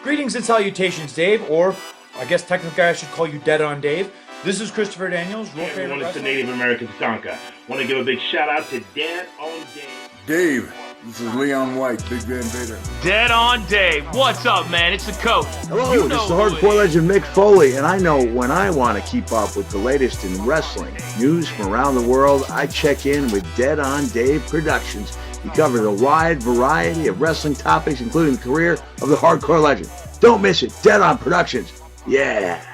Greetings and salutations, Dave, or I guess technically I should call you Dead on Dave. This is Christopher Daniels. Hey everyone, it's the Native American Tonka. Want to give a big shout out to Dead on Dave. Dave, this is Leon White, Big Van Vader. Dead on Dave. What's up, man? It's the coach. Hello, this is the hardcore legend Mick Foley, and I know when I want to keep up with the latest in wrestling news from around the world, I check in with Dead on Dave Productions. He covers a wide variety of wrestling topics, including the career of the hardcore legend. Don't miss it. Dead on Productions. Yeah.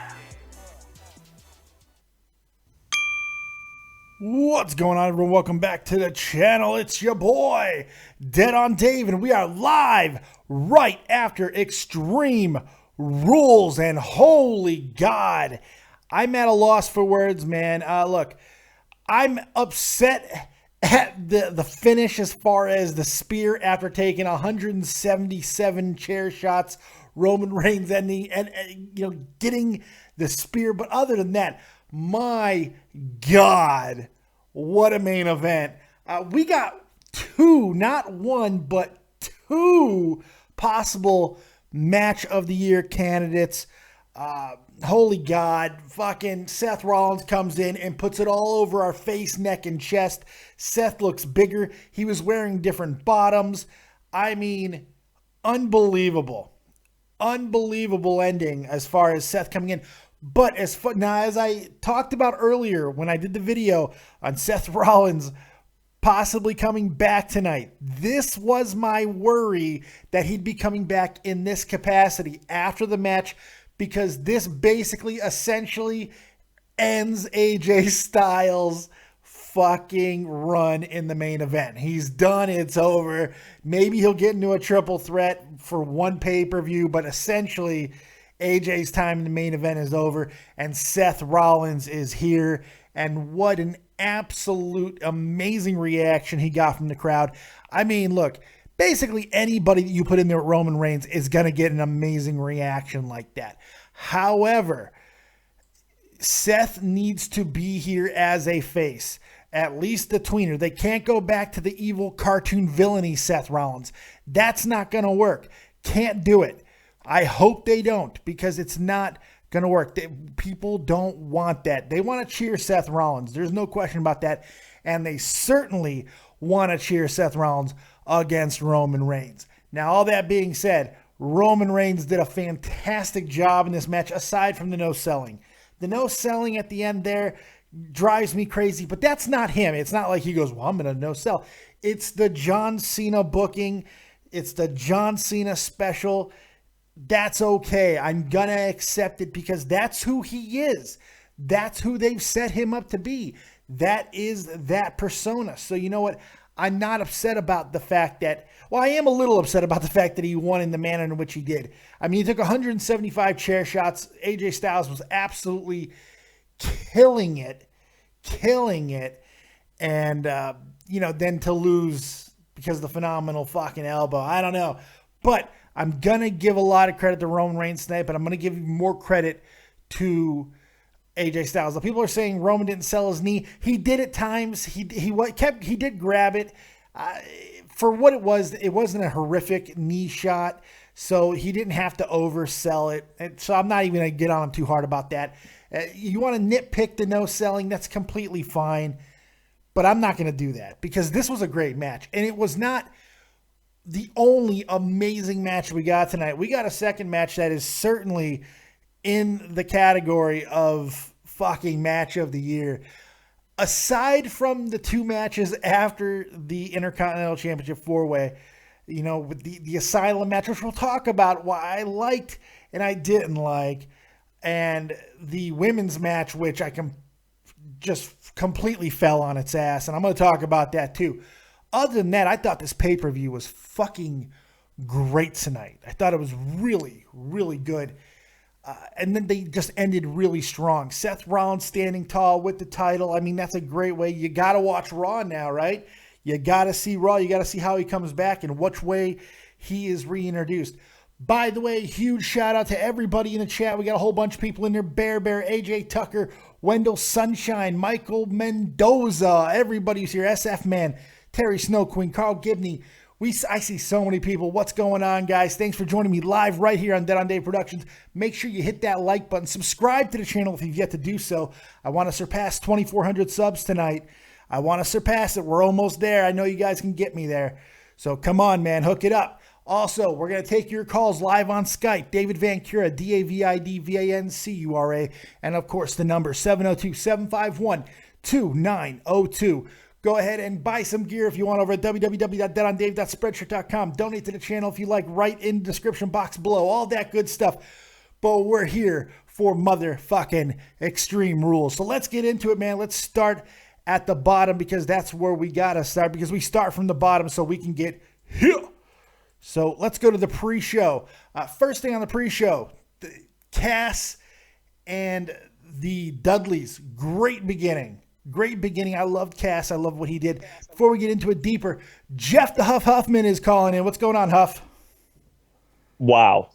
What's going on, everyone? Welcome back to the channel. It's your boy, Dead on Dave, and we are live right after Extreme Rules. And holy God, I'm at a loss for words, man. Look, I'm upset at the finish as far as the spear after taking 177 chair shots. Roman Reigns ending and getting the spear, but other than that, my God, what a main event. We got two, not one, but two possible match of the year candidates. Holy God, fucking Seth Rollins comes in and puts it all over our face, neck, and chest. Seth looks bigger. He was wearing different bottoms. I mean, unbelievable. Unbelievable ending as far as Seth coming in. But as I talked about earlier when I did the video on Seth Rollins possibly coming back tonight, this was my worry that he'd be coming back in this capacity after the match, because this basically essentially ends AJ Styles' fucking run in the main event. He's done. It's over. Maybe he'll get into a triple threat for one pay-per-view, but essentially AJ's time in the main event is over, and Seth Rollins is here. And what an absolute amazing reaction he got from the crowd. I mean, look, basically anybody that you put in there with Roman Reigns is going to get an amazing reaction like that. However, Seth needs to be here as a face, at least the tweener. They can't go back to the evil cartoon villainy Seth Rollins. That's not going to work. Can't do it. I hope they don't, because it's not going to work. People don't want that. They want to cheer Seth Rollins. There's no question about that. And they certainly want to cheer Seth Rollins against Roman Reigns. Now, all that being said, Roman Reigns did a fantastic job in this match, aside from the no selling. The no selling at the end there drives me crazy, but that's not him. It's not like he goes, well, I'm going to no sell. It's the John Cena booking. It's the John Cena special. That's okay. I'm going to accept it because that's who he is. That's who they've set him up to be. That is that persona. So you know what? I'm not upset about the fact that, well, I am a little upset about the fact that he won in the manner in which he did. I mean, he took 175 chair shots. AJ Styles was absolutely killing it. And, then to lose because of the phenomenal fucking elbow. I don't know. But I'm going to give a lot of credit to Roman Reigns tonight, but I'm going to give more credit to AJ Styles. The people are saying Roman didn't sell his knee. He did at times. He did grab it. For what it wasn't a horrific knee shot, so he didn't have to oversell it. And so I'm not even going to get on him too hard about that. You want to nitpick the no selling, that's completely fine, but I'm not going to do that because this was a great match, and it was not the only amazing match we got tonight. We got a second match that is certainly in the category of fucking match of the year. Aside from the two matches after the Intercontinental Championship 4-way, with the Asylum match, which we'll talk about why I liked and I didn't like, and the women's match, which I just completely fell on its ass, and I'm going to talk about that too. Other than that, I thought this pay-per-view was fucking great tonight. I thought it was really, really good. And then they just ended really strong. Seth Rollins standing tall with the title. I mean, that's a great way. You got to watch Raw now, right? You got to see Raw. You got to see how he comes back and which way he is reintroduced. By the way, huge shout out to everybody in the chat. We got a whole bunch of people in there. Bear, AJ Tucker, Wendell Sunshine, Michael Mendoza. Everybody's here. SF Man, Terry Snow Queen, Carl Gibney. I see so many people. What's going on, guys? Thanks for joining me live right here on Dead on Dave Productions. Make sure you hit that like button. Subscribe to the channel if you've yet to do so. I want to surpass 2,400 subs tonight. I want to surpass it. We're almost there. I know you guys can get me there. So come on, man. Hook it up. Also, we're going to take your calls live on Skype. David Vancura, DAVIDVANCURA. And, of course, the number 702-751-2902. Go ahead and buy some gear if you want over at www.deadondave.spreadshirt.com. Donate to the channel if you like, right in the description box below. All that good stuff. But we're here for motherfucking Extreme Rules. So let's get into it, man. Let's start at the bottom because that's where we got to start, because we start from the bottom so we can get here. So let's go to the pre-show. First thing on the pre-show, Cass and the Dudleys. Great beginning. Great beginning. I loved Cass. I love what he did. Before we get into it deeper, Jeff the Huff Huffman is calling in. What's going on, Huff? Wow.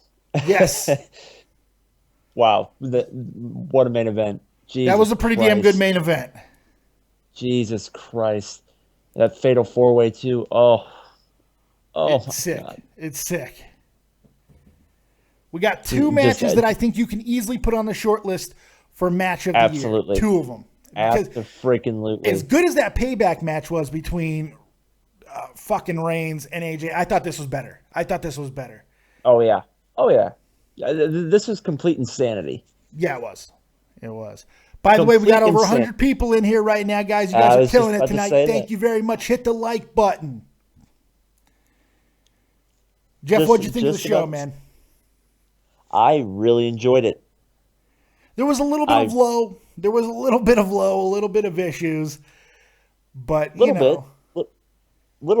Yes. Wow. What a main event. Jesus that was a pretty damn good main event. Jesus Christ. That fatal four-way, too. Oh, it's sick. God. It's sick. We got two matches that I think you can easily put on the short list for match of the year. Two of them. Absolutely. As good as that payback match was between fucking Reigns and AJ, I thought this was better. Oh, yeah. This was complete insanity. Yeah, it was. By the way, we got over 100 people in here right now, guys. You guys are killing it tonight. Thank you very much. Hit the like button. Jeff, what'd you think of the show, man? I really enjoyed it. There was a little bit of low. There was a little bit of issues. But, little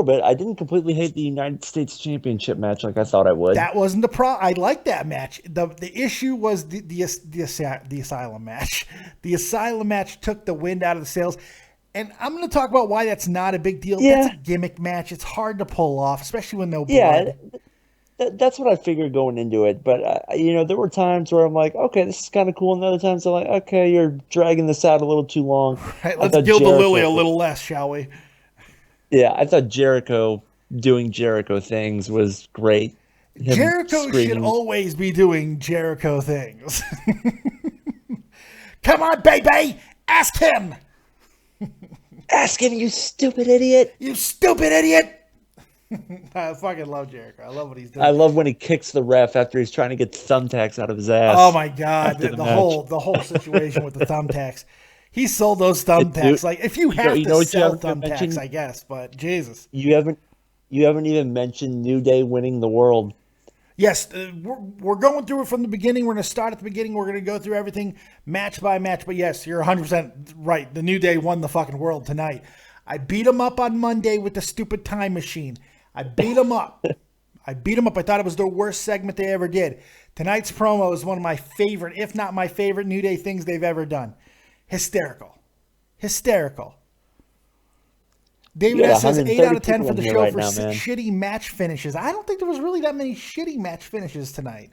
bit. I didn't completely hate the United States Championship match like I thought I would. That wasn't the problem. I liked that match. The issue was the Asylum match. The Asylum match took the wind out of the sails. And I'm going to talk about why that's not a big deal. Yeah. That's a gimmick match. It's hard to pull off, especially with no blood. Yeah, that's what I figured going into it. But, there were times where I'm like, okay, this is kind of cool. And other times I'm like, okay, you're dragging this out a little too long. Right, let's gild the lily a little less, shall we? Yeah, I thought Jericho doing Jericho things was great. Jericho should always be doing Jericho things. Come on, baby! Ask him! Ask him, you stupid idiot! You stupid idiot! I fucking love Jericho. I love what he's doing. I love when he kicks the ref after he's trying to get thumbtacks out of his ass. Oh my god, the whole situation with the thumbtacks. He sold those thumbtacks. Like, if you have to sell thumbtacks, I guess. But Jesus, you haven't even mentioned New Day winning the world. Yes, we're going through it from the beginning. We're going to start at the beginning. We're going to go through everything match by match. But yes, you're 100% right. The New Day won the fucking world tonight. I beat them up on Monday with the stupid time machine. I beat them up. I thought it was the worst segment they ever did. Tonight's promo is one of my favorite, if not my favorite, New Day things they've ever done. Hysterical. David S says 8 out of 10 for the show for shitty match finishes. I don't think there was really that many shitty match finishes tonight.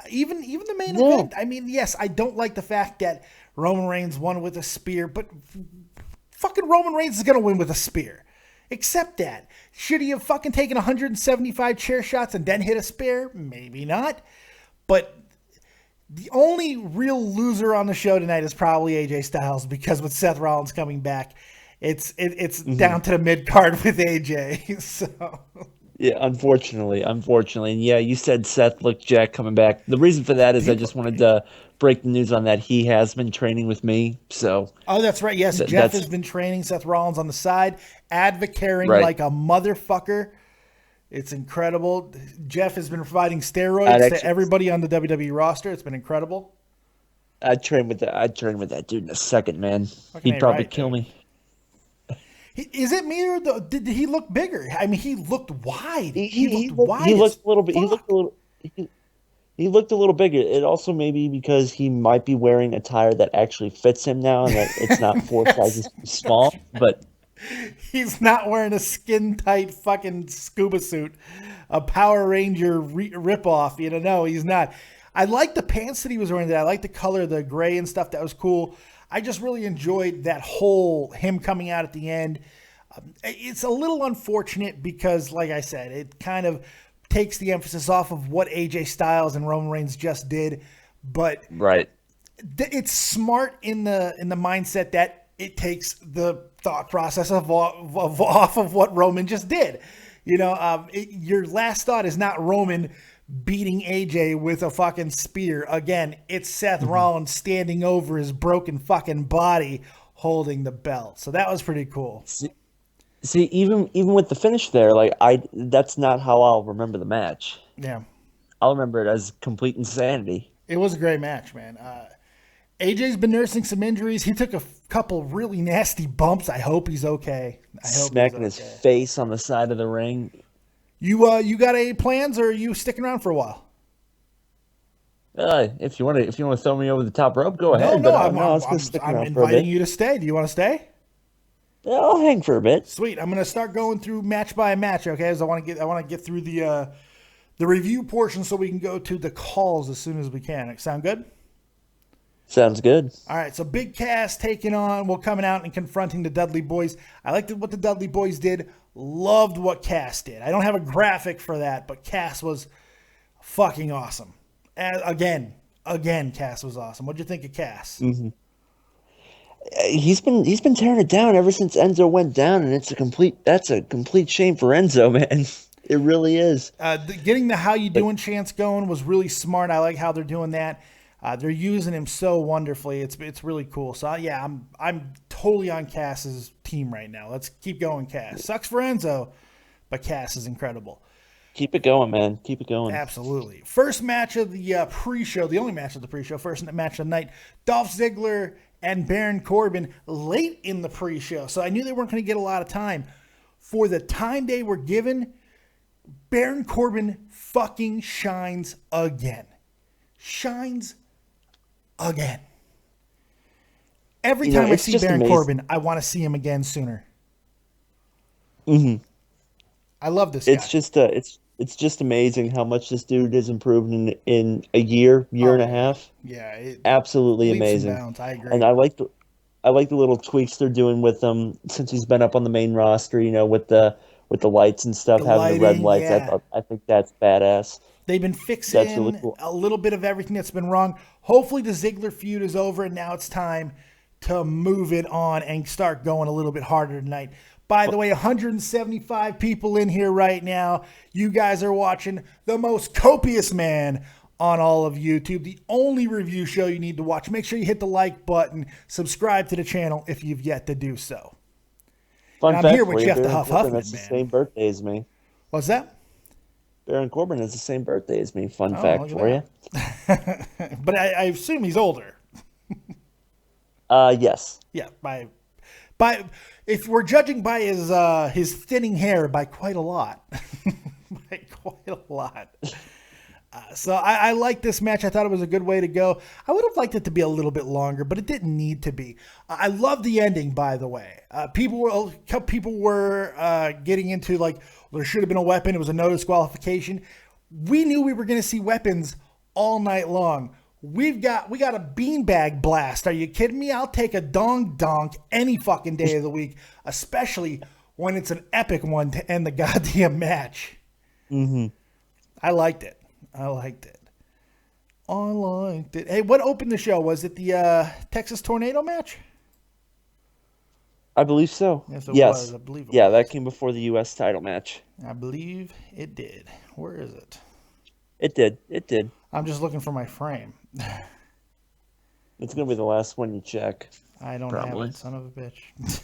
Even the main event. I mean, yes, I don't like the fact that Roman Reigns won with a spear, but fucking Roman Reigns is going to win with a spear. Accept that. Should he have fucking taken 175 chair shots and then hit a spear? Maybe not. But the only real loser on the show tonight is probably AJ Styles, because with Seth Rollins coming back, it's down to the mid card with AJ. So yeah, unfortunately, and yeah, you said Seth looked jacked coming back. The reason for that is I just wanted to break the news on that he has been training with me. So that's right. Yes, Jeff has been training Seth Rollins on the side, advocating like a motherfucker. It's incredible. Jeff has been providing steroids to everybody on the WWE roster. It's been incredible. I'd train with that dude in a second, man. He'd probably kill me. Is it me or did he look bigger? I mean, he looked wide. He looked wide. He looked a little bit. He looked a little bigger. It also may be because he might be wearing attire that actually fits him now, and that it's not 4 sizes too small. But he's not wearing a skin tight fucking scuba suit, a Power Ranger ripoff. No, he's not. I like the pants that he was wearing. I like the color, the gray and stuff. That was cool. I just really enjoyed that whole him coming out at the end. It's a little unfortunate because, like I said, it kind of takes the emphasis off of what AJ Styles and Roman Reigns just did. But Right. it's smart in the mindset that it takes the thought process off of what Roman just did. You know, your last thought is not Roman beating AJ with a fucking spear. Again, it's Seth Rollins standing over his broken fucking body holding the belt. So that was pretty cool. See, even with the finish there, like that's not how I'll remember the match. Yeah. I'll remember it as complete insanity. It was a great match, man. AJ's been nursing some injuries. He took a couple really nasty bumps. I hope he's okay. Smacking his face on the side of the ring. You got any plans, or are you sticking around for a while? If you want to throw me over the top rope, go ahead. I'm inviting you to stay. Do you want to stay? Yeah, I'll hang for a bit. Sweet. I'm gonna start going through match by match. Okay, as I want to get through the review portion so we can go to the calls as soon as we can. Sound good? Sounds good. All right, so Big Cass coming out and confronting the Dudley Boys. I liked what the Dudley Boys did. Loved what Cass did. I don't have a graphic for that, but Cass was fucking awesome. And again, Cass was awesome. What'd you think of Cass? Mm-hmm. He's been tearing it down ever since Enzo went down, and that's a complete shame for Enzo, man. It really is. Getting the How You Doing chants going was really smart. I like how they're doing that. They're using him so wonderfully. It's really cool. So yeah, I'm totally on Cass's team right now. Let's keep going, Cass. Sucks for Enzo, but Cass is incredible. Keep it going, man. Keep it going. Absolutely. First match of the pre-show, the only match of the pre-show, first match of the night, Dolph Ziggler and Baron Corbin late in the pre-show. So I knew they weren't going to get a lot of time. For the time they were given, Baron Corbin fucking shines again. Every time I see Baron Corbin, I want to see him again sooner. Mm-hmm. I love this guy. It's just amazing how much this dude has improved in a year and a half. Yeah, absolutely amazing. I agree. And I like the little tweaks they're doing with him since he's been up on the main roster. You know, with the lights and stuff, having the red lights. Yeah. I think that's badass. They've been fixing really cool. A little bit of everything that's been wrong. Hopefully the Ziggler feud is over, and now it's time to move it on and start going a little bit harder tonight. By the way, 175 people in here right now. You guys are watching the most copious man on all of YouTube, the only review show you need to watch. Make sure you hit the like button, subscribe to the channel if you've yet to do so. I'm here with Jeff the Huff Huffman, That's the same birthday as me. What's that? Baron Corbin has the same birthday as me. Fun fact for you. But I assume he's older. Yes. Yeah, by if we're judging by his thinning hair, by quite a lot. By quite a lot. So I like this match. I thought it was a good way to go. I would have liked it to be a little bit longer, but it didn't need to be. I love the ending, by the way. People were getting into like, well, there should have been a weapon. It was a no disqualification. We knew we were going to see weapons all night long. We got a beanbag blast. Are you kidding me? I'll take a donk any fucking day of the week, especially when it's an epic one to end the goddamn match. Mm-hmm. I liked it. Hey, what opened the show? Was it the Texas Tornado match? I believe so. Yes, was. I believe it was. That came before the U.S. title match. I believe it did. Where is it? It did. I'm just looking for my frame. It's going to be the last one you check. I don't have it, son of a bitch.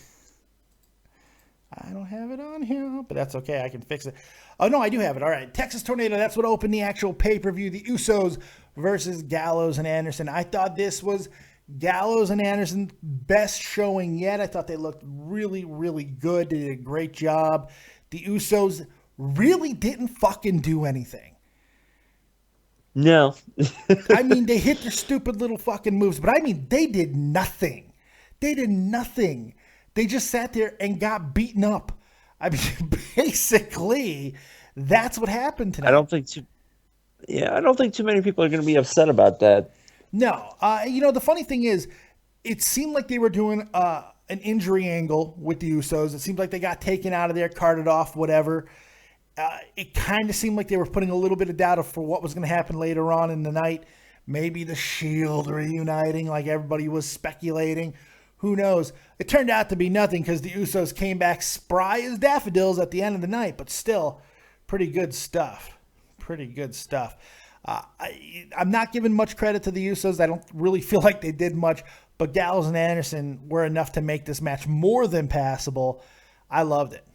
I don't have it on here, but that's okay. I can fix it. Oh, no, I do have it. All right. Texas Tornado, that's what opened the actual pay-per-view. The Usos versus Gallows and Anderson. I thought this was Gallows and Anderson's best showing yet. I thought they looked really, really good. They did a great job. The Usos really didn't fucking do anything. No. I mean, they hit their stupid little fucking moves, but I mean, they did nothing. They just sat there and got beaten up. I mean, basically, that's what happened tonight. I don't think too many people are going to be upset about that. No. The funny thing is, it seemed like they were doing an injury angle with the Usos. It seems like they got taken out of there, carted off, whatever. It kind of seemed like they were putting a little bit of doubt for what was going to happen later on in the night. Maybe the Shield reuniting like everybody was speculating. Who knows? It turned out to be nothing because the Usos came back spry as daffodils at the end of the night, but still pretty good stuff. Pretty good stuff. I'm not giving much credit to the Usos. I don't really feel like they did much, but Gallows and Anderson were enough to make this match more than passable. I loved it.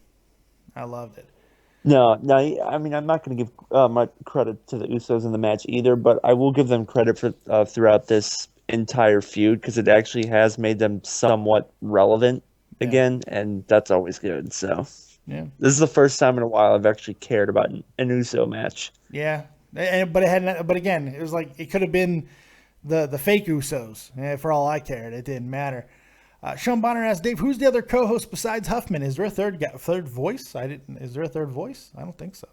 No, I mean, I'm not going to give much credit to the Usos in the match either, but I will give them credit for throughout this entire feud because it actually has made them somewhat relevant again, and that's always good. So, yeah, this is the first time in a while I've actually cared about an Uso match. Yeah, but it hadn't. But again, it was like it could have been the fake Usos. For all I cared, it didn't matter. Sean Bonner asked Dave, "Who's the other co-host besides Huffman? Is there a third voice? Is there a third voice? I don't think so.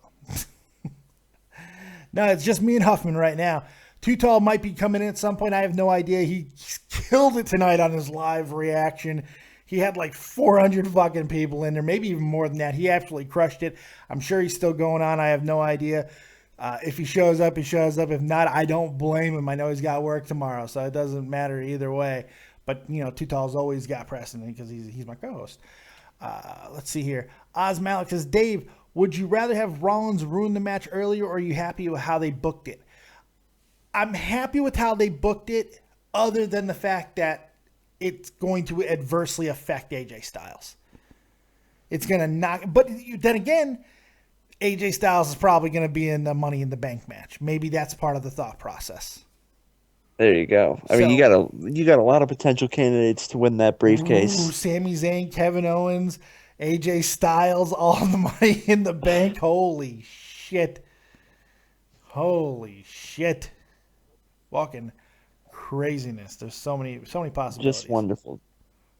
No, it's just me and Huffman right now. Too Tall might be coming in at some point. I have no idea. He killed it tonight on his live reaction. He had like 400 fucking people in there, maybe even more than that. He absolutely crushed it. I'm sure he's still going on. I have no idea. If he shows up, he shows up. If not, I don't blame him. I know he's got work tomorrow, so it doesn't matter either way. But, you know, Too Tall's always got precedent because he's my co-host. Let's see here. Oz Malik says, Dave, would you rather have Rollins ruin the match earlier, or are you happy with how they booked it? I'm happy with how they booked it, other than the fact that it's going to adversely affect AJ Styles. It's going to knock... But then again, AJ Styles is probably going to be in the Money in the Bank match. Maybe that's part of the thought process. There you go. I mean, you got a lot of potential candidates to win that briefcase. Sami Zayn, Kevin Owens, AJ Styles, all the Money in the Bank. Holy shit. Fucking craziness. There's so many possibilities. Just wonderful.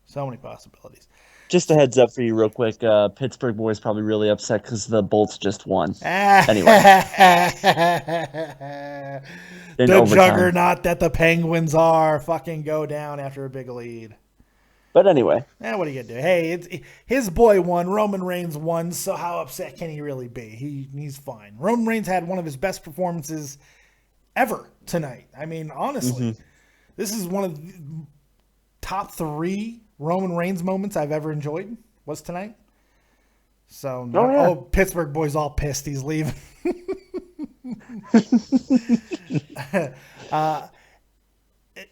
So many possibilities. Just a heads up for you real quick. Pittsburgh boys probably really upset because the Bolts just won. Anyway. The overtime. juggernaut that the Penguins are fucking go down after a big lead. But anyway. What are you going to do? Hey, his boy won. Roman Reigns won, so how upset can he really be? He's fine. Roman Reigns had one of his best performances ever tonight. I mean, honestly, this is one of the top 3 Roman Reigns moments I've ever enjoyed was tonight. So, Pittsburgh boys all pissed he's leaving.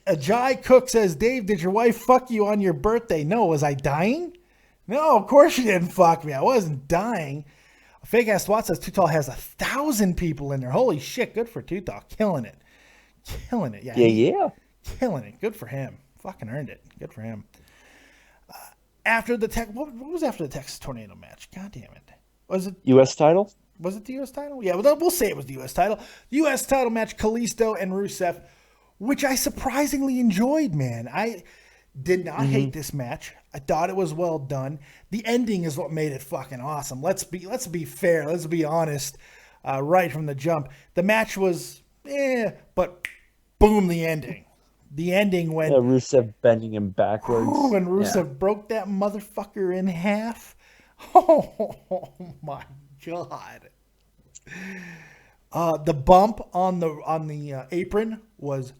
Ajay Cook says, Dave, did your wife fuck you on your birthday? No, was I dying? No, of course she didn't fuck me. I wasn't dying. Fake Ass Swat says Too Tall has 1,000 people in there. Holy shit, good for Too Tall. Killing it. Yeah. Killing it. Good for him. Fucking earned it. Good for him. After the what was after the Texas Tornado match? God damn it. Was it U.S. title? Was it the U.S. title? Yeah, we'll say it was the U.S. title. U.S. title match, Kalisto and Rusev, which I surprisingly enjoyed, man. I did not hate this match. I thought it was well done. The ending is what made it fucking awesome. Let's be fair. Let's be honest. Right from the jump. The match was but boom, the ending. The ending when Rusev bending him backwards. When Rusev broke that motherfucker in half. Oh my God. The bump on the apron was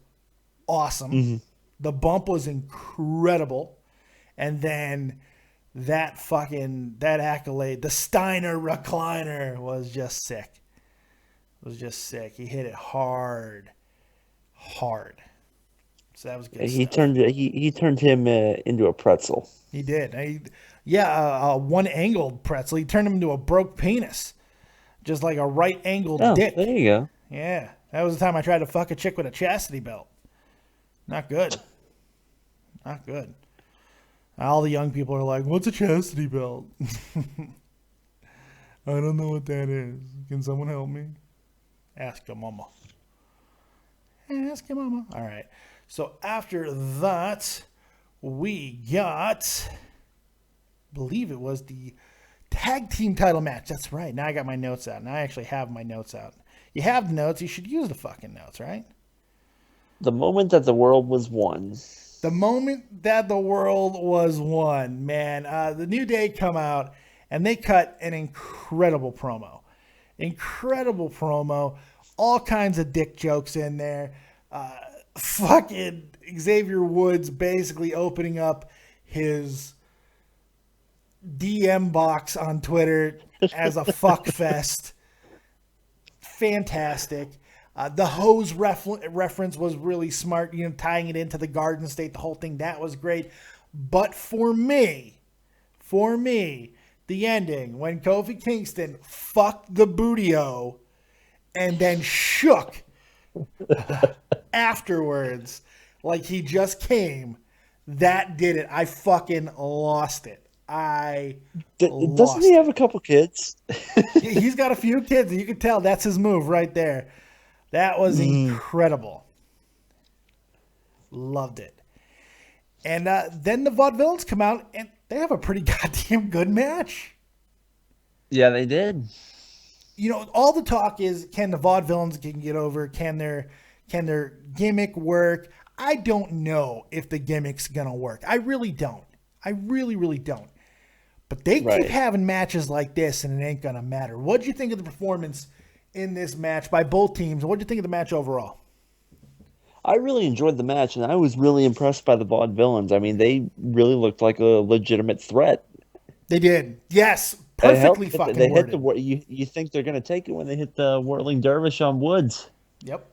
awesome. The bump was incredible. And then that accolade, the Steiner recliner, was just sick. He hit it hard. So that was good. He turned him into a pretzel. He did. One angled pretzel. He turned him into a broke penis, just like a right angled dick. There you go. Yeah, that was the time I tried to fuck a chick with a chastity belt. Not good. All the young people are like, "What's a chastity belt?" I don't know what that is. Can someone help me? Ask your mama. All right. So after that, we got, I believe it was the tag team title match. That's right. Now I got my notes out. Now I actually have my notes out. You have the notes. You should use the fucking notes, right? The moment that the world was won. The moment that the world was won, man, the New Day come out and they cut an incredible promo. Incredible promo. All kinds of dick jokes in there. Fucking Xavier Woods basically opening up his DM box on Twitter as a fuck fest. Fantastic. The hose reference was really smart, tying it into the Garden State, the whole thing. That was great. But for me, the ending, when Kofi Kingston fucked the Bootio and then shook afterwards like he just came, that did it. I fucking lost it. Doesn't he have a couple kids? He's got a few kids. You can tell that's his move right there. That was incredible. Loved it. And then the Vaudevillains come out, and they have a pretty goddamn good match. Yeah, they did. All the talk is, can the Vaudevillains get over? Can their gimmick work? I don't know if the gimmick's going to work. I really don't. I really, really don't. But they keep having matches like this, and it ain't going to matter. What did you think of the performance in this match by both teams? What did you think of the match overall? I really enjoyed the match, and I was really impressed by the Vaudevillains. I mean, they really looked like a legitimate threat. They did. Yes. Perfectly fucking They worded. hit the. You think they're going to take it when they hit the Whirling Dervish on Woods. Yep.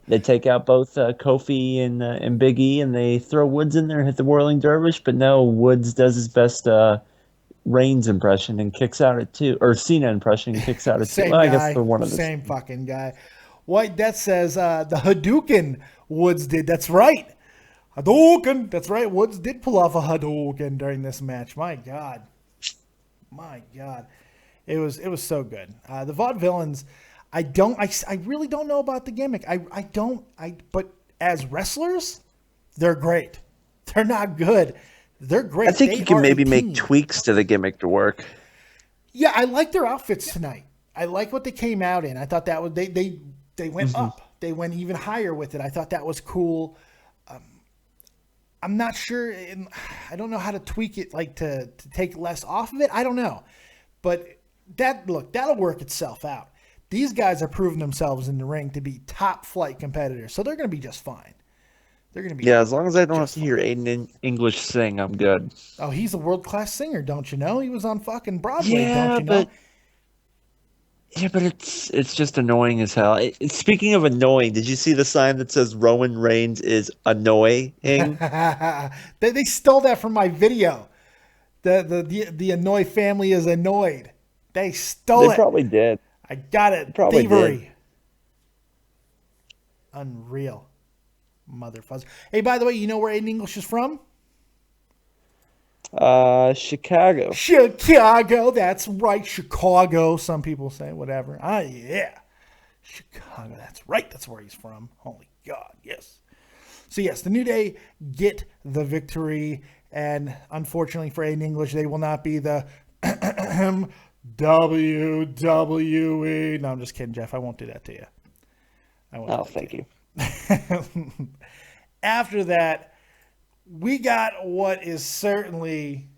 They take out both Kofi and Big E, and they throw Woods in there and hit the Whirling Dervish. But no, Woods does his best Reigns impression and kicks out at 2, or Cena impression and kicks out at 2. Same Well, guy, I guess for one of the same fucking guy. White Death says the Hadouken Woods did. That's right. Hadouken. That's right. Woods did pull off a Hadouken during this match. My God. It was so good. The Vaudevillains, I really don't know about the gimmick. But as wrestlers, they're great. They're not good. They're great. I think you can maybe make tweaks to the gimmick to work. Yeah, I like their outfits tonight. I like what they came out in. I thought that was they went up. They went even higher with it. I thought that was cool. I'm not sure. I don't know how to tweak it, like to take less off of it. I don't know. But that'll work itself out. These guys are proving themselves in the ring to be top flight competitors, so they're going to be just fine. They're going to be as long as I don't have to hear Aiden English sing, I'm good. Oh, he's a world class singer, don't you know? He was on fucking Broadway, don't you know? Yeah, but it's just annoying as hell. Speaking of annoying, did you see the sign that says Roman Reigns is annoying? They stole that from my video. The Annoy family is annoyed. They stole it. They probably did. I got it. Probably Thievery. did. Unreal. Motherfucker. Hey, by the way, you know where Aiden English is from? Chicago. Chicago. That's right. Chicago. Some people say whatever. Yeah. Chicago. That's right. That's where he's from. Holy God. Yes. So, yes, the New Day get the victory. And unfortunately for Aiden English, they will not be the WWE. No, I'm just kidding, Jeff. I won't do that to you. Thank you. After that, we got what is certainly,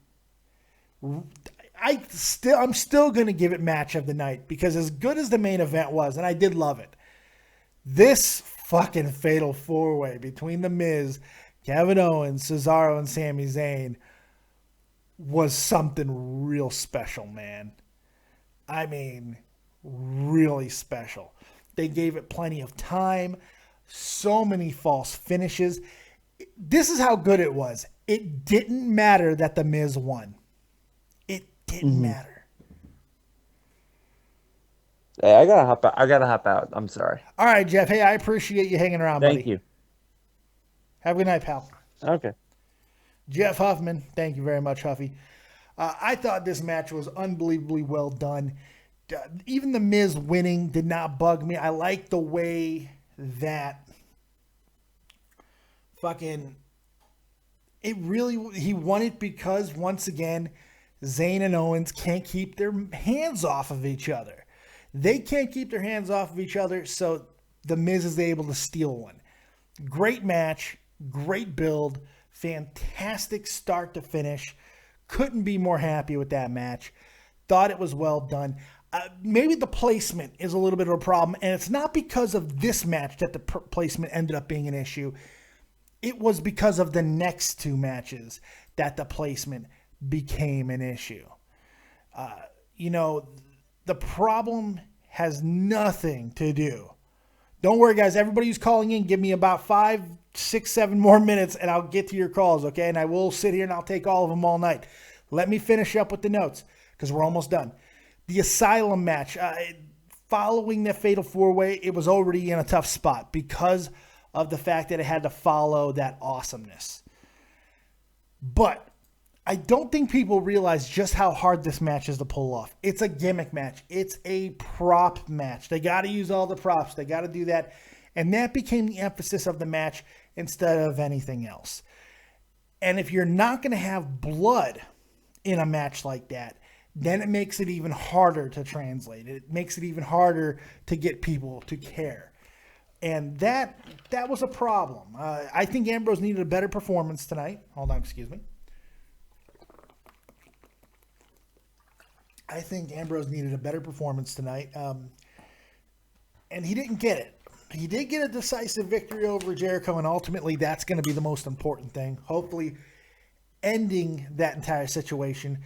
I'm still going to give it match of the night, because as good as the main event was, and I did love it, this fucking fatal 4-way between The Miz, Kevin Owens, Cesaro, and Sami Zayn was something real special, man. I mean, really special. They gave it plenty of time. So many false finishes. This is how good it was. It didn't matter that The Miz won. It didn't matter. Hey, I gotta hop out. I'm sorry. All right, Jeff. Hey, I appreciate you hanging around, buddy. Thank you. Have a good night, pal. Okay. Jeff Huffman. Thank you very much, Huffy. I thought this match was unbelievably well done. Even The Miz winning did not bug me. I like the way that fucking he won it because, once again, Zayn and Owens can't keep their hands off of each other. They can't keep their hands off of each other, so The Miz is able to steal one. Great match. Great build, fantastic start to finish. Couldn't be more happy with that match. Thought it was well done. Maybe the placement is a little bit of a problem, and it's not because of this match that the placement ended up being an issue. It was because of the next two matches that the placement became an issue. The problem has nothing to do. Don't worry, guys. Everybody who's calling in, give me about 5, 6, 7 more minutes, and I'll get to your calls, okay? And I will sit here and I'll take all of them all night. Let me finish up with the notes because we're almost done. The Asylum match, following the Fatal 4-Way, it was already in a tough spot because of the fact that it had to follow that awesomeness. But I don't think people realize just how hard this match is to pull off. It's a gimmick match. It's a prop match. They got to use all the props. They got to do that. And that became the emphasis of the match instead of anything else. And if you're not going to have blood in a match like that, then it makes it even harder to translate. It makes it even harder to get people to care. And that was a problem. I think Ambrose needed a better performance tonight. Hold on, excuse me. I think Ambrose needed a better performance tonight. And he didn't get it. He did get a decisive victory over Jericho, and ultimately that's going to be the most important thing. Hopefully ending that entire situation.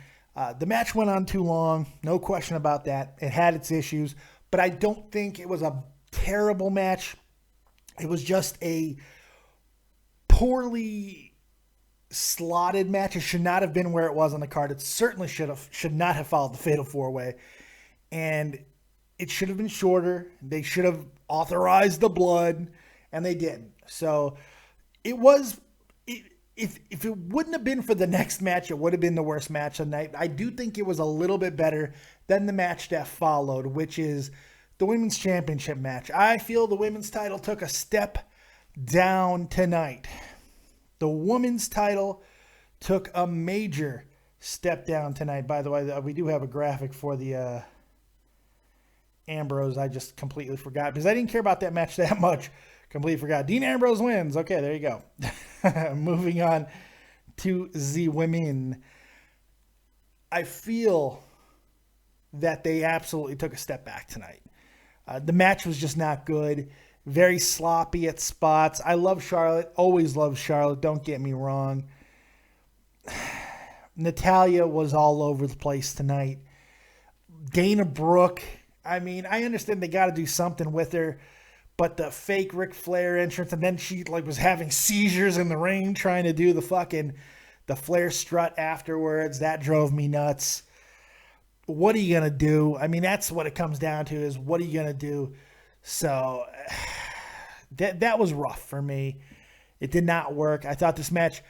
The match went on too long. No question about that. It had its issues, but I don't think it was a terrible match. It was just a poorly slotted match. It should not have been where it was on the card. It certainly should not have followed the Fatal 4-Way. And it should have been shorter. They should have authorized the blood, and they didn't. So it was, if it wouldn't have been for the next match, it would have been the worst match of the night. I do think it was a little bit better than the match that followed, which is the Women's Championship match. I feel the women's title took a step down tonight. The women's title took a major step down tonight. By the way, we do have a graphic for the Ambrose. I just completely forgot because I didn't care about that match that much. Completely forgot. Dean Ambrose wins. Okay, there you go. Moving on to the women. I feel that they absolutely took a step back tonight. The match was just not good. Very sloppy at spots. I love Charlotte. Always love Charlotte. Don't get me wrong. Natalya was all over the place tonight. Dana Brooke. I mean, I understand they got to do something with her, but the fake Ric Flair entrance, and then she was having seizures in the ring trying to do the Flair strut afterwards. That drove me nuts. What are you going to do? I mean, that's what it comes down to is what are you going to do? So that was rough for me. It did not work. I thought this match,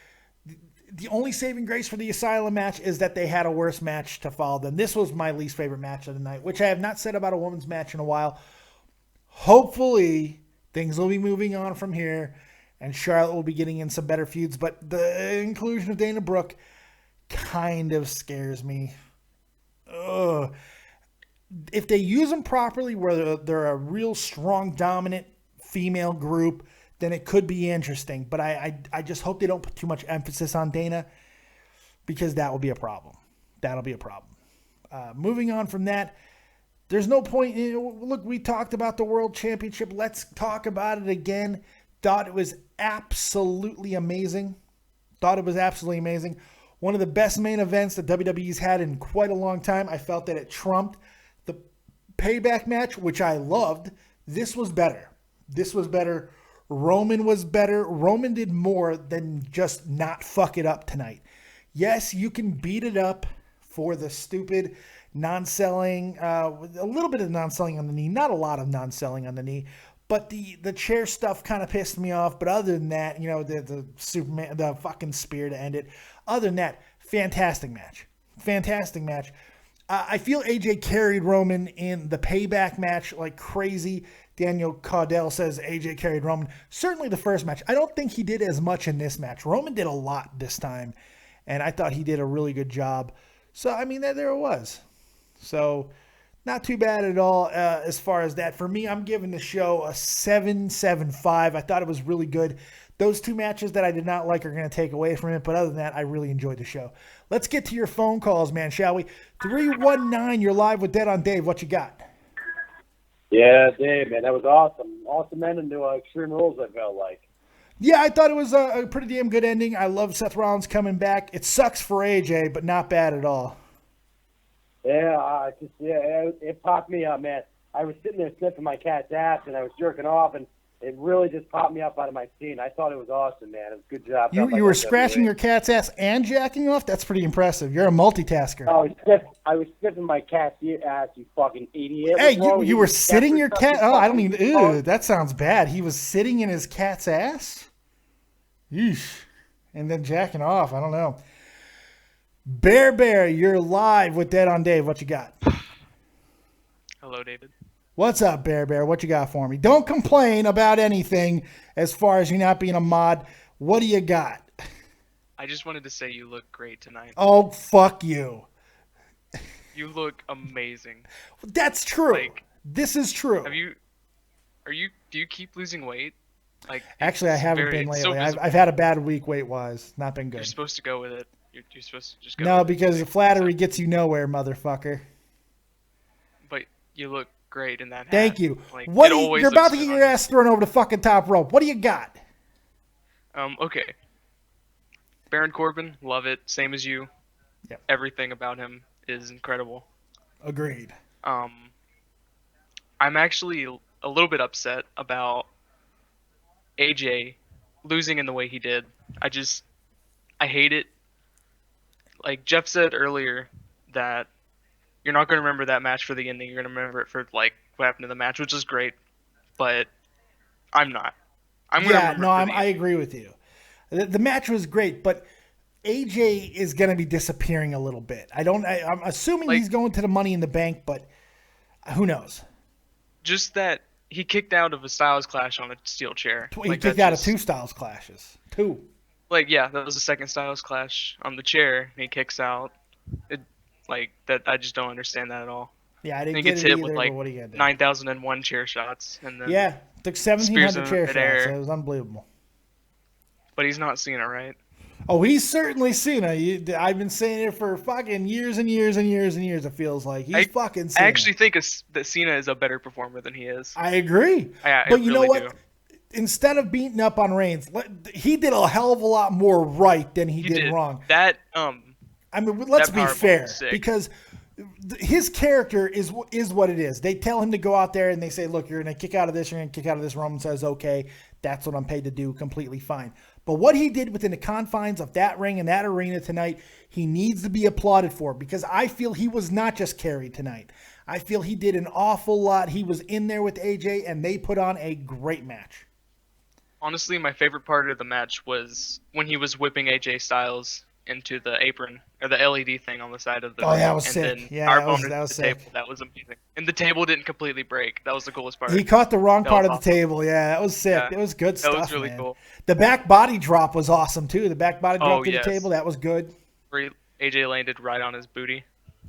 the only saving grace for the Asylum match is that they had a worse match to follow them. This was my least favorite match of the night, which I have not said about a women's match in a while. Hopefully things will be moving on from here and Charlotte will be getting in some better feuds, but the inclusion of Dana Brooke kind of scares me. Ugh. If they use them properly, where they're a real strong, dominant female group, then it could be interesting. But I just hope they don't put too much emphasis on Dana because that will be a problem. That'll be a problem. Moving on from that, there's no point. Look, we talked about the World Championship. Let's talk about it again. Thought it was absolutely amazing. One of the best main events that WWE's had in quite a long time. I felt that it trumped the Payback match, which I loved. This was better. Roman was better. Roman did more than just not fuck it up tonight. Yes, you can beat it up for the stupid non-selling, a little bit of non-selling on the knee, not a lot of non-selling on the knee, but the chair stuff kind of pissed me off. But other than that, the Superman, the fucking spear to end it. Other than that, fantastic match. I feel AJ carried Roman in the Payback match like crazy. Daniel Caudell says AJ carried Roman. Certainly the first match. I don't think he did as much in this match. Roman did a lot this time, and I thought he did a really good job. So, I mean, there it was. So, not too bad at all as far as that. For me, I'm giving the show a 7.75. I thought it was really good. Those two matches that I did not like are going to take away from it, but other than that, I really enjoyed the show. Let's get to your phone calls, man, shall we? 319, you're live with Dead on Dave. What you got? Yeah, Dave, man, that was awesome. Awesome ending to Extreme Rules, I felt like. Yeah, I thought it was a pretty damn good ending. I love Seth Rollins coming back. It sucks for AJ, but not bad at all. Yeah, it popped me up, man. I was sitting there sniffing my cat's ass, and I was jerking off, and it really just popped me up out of my seat. I thought it was awesome, man. It was a good job. You were scratching your cat's ass and jacking off? That's pretty impressive. You're a multitasker. I was sniffing my cat's ass, you fucking idiot. Hey, you were sitting your cat? Oh, I don't even. Ew, that sounds bad. He was sitting in his cat's ass? Yeesh. And then jacking off. I don't know. Bear, you're live with Dead on Dave. What you got? Hello, David. What's up, Bear? What you got for me? Don't complain about anything as far as you not being a mod. What do you got? I just wanted to say you look great tonight. Oh, fuck you. You look amazing. That's true. Like, this is true. Do you keep losing weight? Like, actually, I haven't been lately. I've had a bad week weight-wise. Not been good. You're supposed to go with it. You're supposed to just go. No, because flattery gets you nowhere, motherfucker. But you look great in that hat. Thank you. Like, You're about to get your ass thrown over the fucking top rope. What do you got? Okay. Baron Corbin, love it. Same as you. Yep. Everything about him is incredible. Agreed. I'm actually a little bit upset about AJ losing in the way he did. I hate it. Like Jeff said earlier, that you're not going to remember that match for the ending. You're going to remember it for like what happened in the match, which is great. But I'm not. I agree with you. The match was great, but AJ is going to be disappearing a little bit. I'm assuming he's going to the Money in the Bank, but who knows? Just that he kicked out of a Styles Clash on a steel chair. He kicked out of 2 Styles Clashes. 2. Like, yeah, that was the second Styles Clash on the chair, and he kicks out. I just don't understand that at all. Yeah, I didn't and get he it gets either, hit with like but what are you gonna do? 9,001 chair shots, and then took 1,700 chair shots. Midair. So it was unbelievable. But he's not Cena, right? Oh, he's certainly Cena. I've been saying it for fucking years and years and years and years. It feels like he's fucking Cena. I actually think that Cena is a better performer than he is. I agree. But you know what? Instead of beating up on Reigns, he did a hell of a lot more right than he did wrong. That I mean, let's be fair, because his character is what it is. They tell him to go out there and they say, look, you're going to kick out of this, you're going to kick out of this. Roman says, okay, that's what I'm paid to do, completely fine. But what he did within the confines of that ring and that arena tonight, he needs to be applauded for, because I feel he was not just carried tonight. I feel he did an awful lot. He was in there with AJ, and they put on a great match. Honestly, my favorite part of the match was when he was whipping AJ Styles into the apron, or the LED thing on the side of the ring. That was sick. That was sick. Table. That was amazing. And the table didn't completely break. That was the coolest part. He caught the wrong part of the table. Yeah, that was sick. Yeah, it was good stuff, That was really man. cool. The back body drop was awesome, too. The back body drop to the table, that was good. Where AJ landed right on his booty.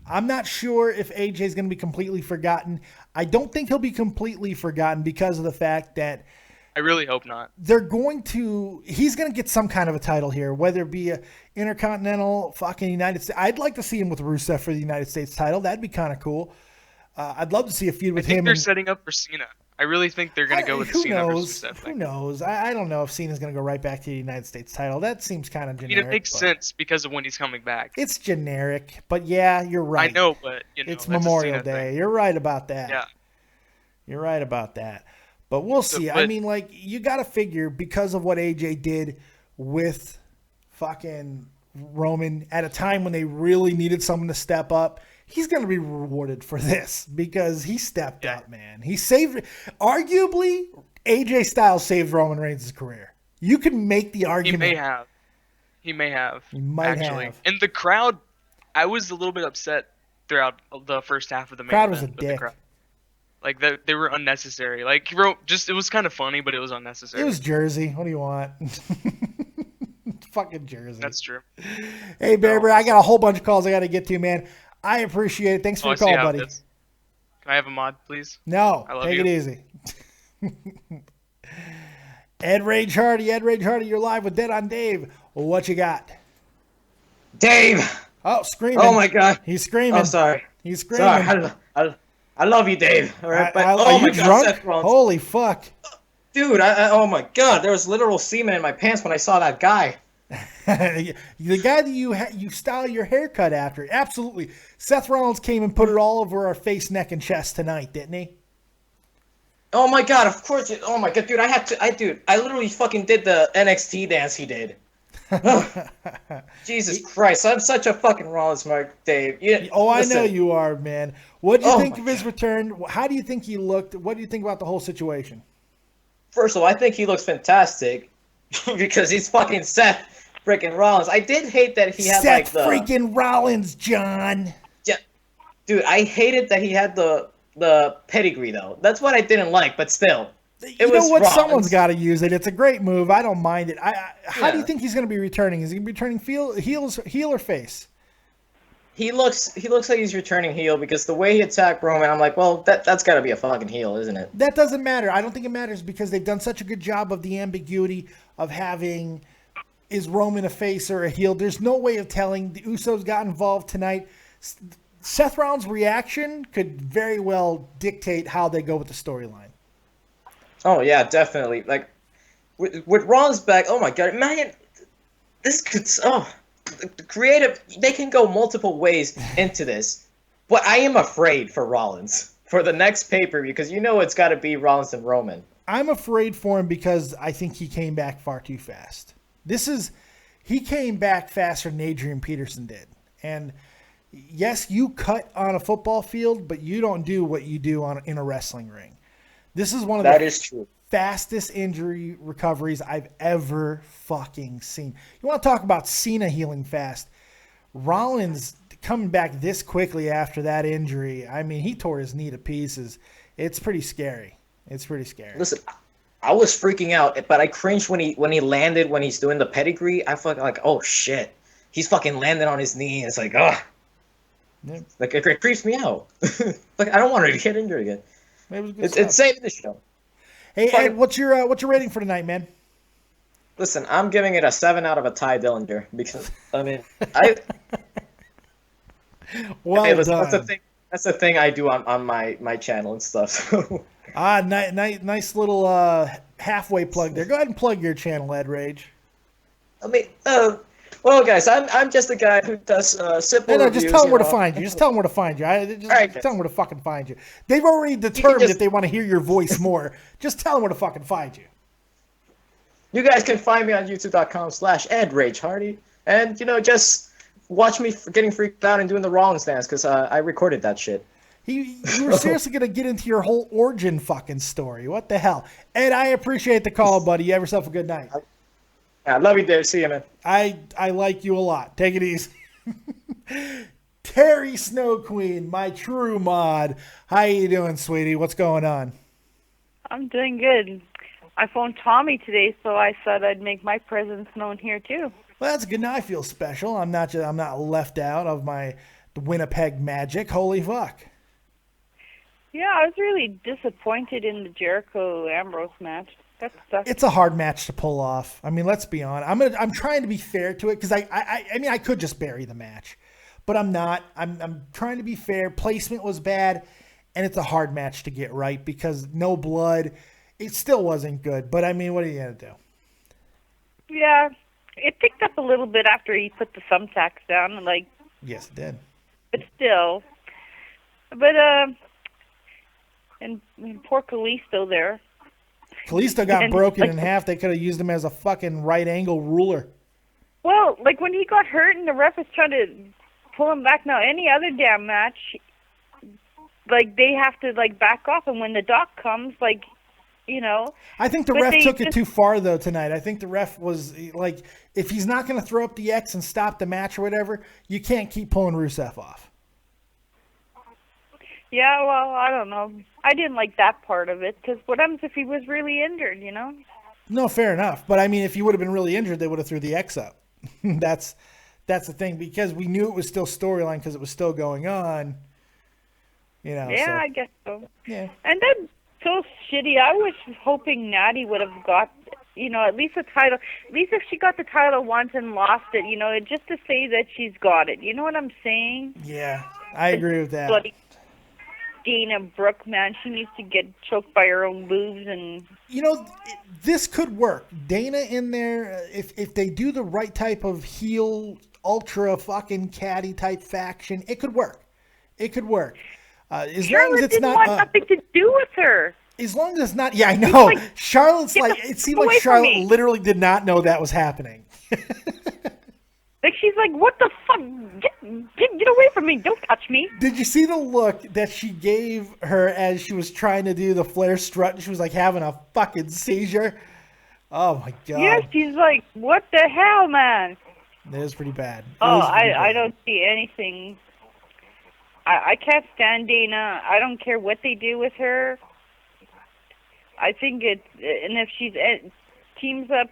I'm not sure if AJ is going to be completely forgotten. I don't think he'll be completely forgotten because of the fact that I really hope not. He's going to get some kind of a title here, whether it be a Intercontinental fucking United States. I'd like to see him with Rusev for the United States title. That'd be kind of cool. I'd love to see a feud with him. I think they're setting up for Cena. I really think they're going to go with the Cena versus Rusev thing. Who knows? I don't know if Cena's going to go right back to the United States title. That seems kind of generic. It makes sense because of when he's coming back. It's generic, but yeah, you're right. I know, but it's Memorial Day. Thing. You're right about that. Yeah. You're right about that. But we'll see. I mean, like, you got to figure because of what AJ did with fucking Roman at a time when they really needed someone to step up, he's going to be rewarded for this because he stepped up, man. He saved, arguably, AJ Styles saved Roman Reigns' career. You can make the argument. He may have. He might have. And the crowd, I was a little bit upset throughout the first half of the match. Crowd was a dick. Like, they were unnecessary. Like, it was kind of funny, but it was unnecessary. It was Jersey. What do you want? Fucking Jersey. That's true. Hey, Bear, I got a whole bunch of calls I got to get to, man. I appreciate it. Thanks for your call, buddy. Can I have a mod, please? No. I love take you. it easy. Ed Rage Hardy, you're live with Dead on Dave. What you got? Dave! Oh, screaming. Oh my God. He's screaming. Oh, sorry. He's screaming. Sorry. I love you, Dave. All right, but are oh you my God, drunk? Seth Rollins. Holy fuck. Dude, oh my God, there was literal semen in my pants when I saw that guy. The guy that you style your haircut after. Absolutely. Seth Rollins came and put it all over our face, neck, and chest tonight, didn't he? Oh my God, of course. Oh my God, dude, I literally fucking did the NXT dance he did. Jesus Christ, I'm such a fucking Rollins mark, Dave. Listen. I know you are, man. What do you think of his God. return? How do you think he looked? What do you think about the whole situation? First of all, I think he looks fantastic because he's fucking Seth freaking Rollins. I did hate that he had Seth freaking Rollins, John. Yeah, dude, I hated that he had the pedigree though. That's what I didn't like, but still. You know what? Rollins. Someone's got to use it. It's a great move. I don't mind it. How do you think he's going to be returning? Is he going to be returning heel or face? He looks like he's returning heel because the way he attacked Roman, I'm like, well, that's got to be a fucking heel, isn't it? That doesn't matter. I don't think it matters because they've done such a good job of the ambiguity of having, is Roman a face or a heel? There's no way of telling. The Usos got involved tonight. Seth Rollins' reaction could very well dictate how they go with the storyline. Oh yeah, definitely. Like with Rollins back, oh my God, man, this could the creative. They can go multiple ways into this, but I am afraid for Rollins for the next pay-per-view because it's got to be Rollins and Roman. I'm afraid for him because I think he came back far too fast. He came back faster than Adrian Peterson did, and yes, you cut on a football field, but you don't do what you do in a wrestling ring. This is one of the fastest injury recoveries I've ever fucking seen. You want to talk about Cena healing fast? Rollins coming back this quickly after that injury. I mean, he tore his knee to pieces. It's pretty scary. Listen, I was freaking out, but I cringed when he landed when he's doing the pedigree. I felt like, oh shit, he's fucking landed on his knee. It's like, yeah. Like it creeps me out. Like I don't want her to get injured again. It's saving the show. Hey, Ed, what's your rating for tonight, man? Listen, I'm giving it a 7 out of a Ty Dillinger because hey, listen, done. That's the thing I do on my channel and stuff. So. Nice little halfway plug there. Go ahead and plug your channel, Ed Rage. Well, guys, I'm just a guy who does simple reviews. Just tell them where to find you. Just tell them where to find you. Just tell them where to fucking find you. They've already determined if they want to hear your voice more. Just tell them where to fucking find you. You guys can find me on youtube.com/EdRageHardy. And, just watch me getting freaked out and doing the Rollins dance because I recorded that shit. You were seriously going to get into your whole origin fucking story. What the hell? Ed, I appreciate the call, buddy. You have yourself a good night. I love you, Dave. See you, man. I like you a lot. Take it easy. Terry Snow Queen, my true mod. How you doing, sweetie? What's going on? I'm doing good. I phoned Tommy today, so I said I'd make my presence known here too. Well, that's good. Now I feel special. I'm not left out of my Winnipeg magic. Holy fuck. Yeah, I was really disappointed in the Jericho Ambrose match. It's a hard match to pull off. I mean, let's be honest. I'm trying to be fair to it because I could just bury the match, but I'm not. I'm trying to be fair. Placement was bad, and it's a hard match to get right because no blood. It still wasn't good, but I mean, what are you gonna do? Yeah, it picked up a little bit after he put the thumbtacks down, Yes, it did. But still, and poor Kalisto there. Kalisto got broken in half. They could have used him as a fucking right angle ruler. Well, when he got hurt and the ref was trying to pull him back. Now, any other damn match, they have to back off, and when the doc comes, I think the ref took it too far though tonight. I think the ref was if he's not going to throw up the X and stop the match or whatever, you can't keep pulling Rusev off. Yeah, well, I don't know. I didn't like that part of it, because what happens if he was really injured, No, fair enough. But, I mean, if he would have been really injured, they would have threw the X up. That's the thing, because we knew it was still storyline because it was still going on. Yeah, so. I guess so. Yeah. And then, so shitty, I was hoping Natty would have got at least the title. At least if she got the title once and lost it, just to say that she's got it. You know what I'm saying? Yeah, I agree with that. Bloody Dana Brooke, man, she needs to get choked by her own boobs and. This could work. Dana in there, if they do the right type of heel, ultra fucking catty type faction, it could work. It could work. As long as it's didn't not want nothing to do with her. As long as it's not, yeah, I know. Charlotte's get it seemed away like from Charlotte me. literally did not know that was happening. Like, she's like, what the fuck? Get away from me. Don't touch me. Did you see the look that she gave her as she was trying to do the flare strut? She was like having a fucking seizure. Oh my god. Yeah, she's like, what the hell, man? That was pretty bad. I don't see anything. I can't stand Dana. I don't care what they do with her. I think and if she teams up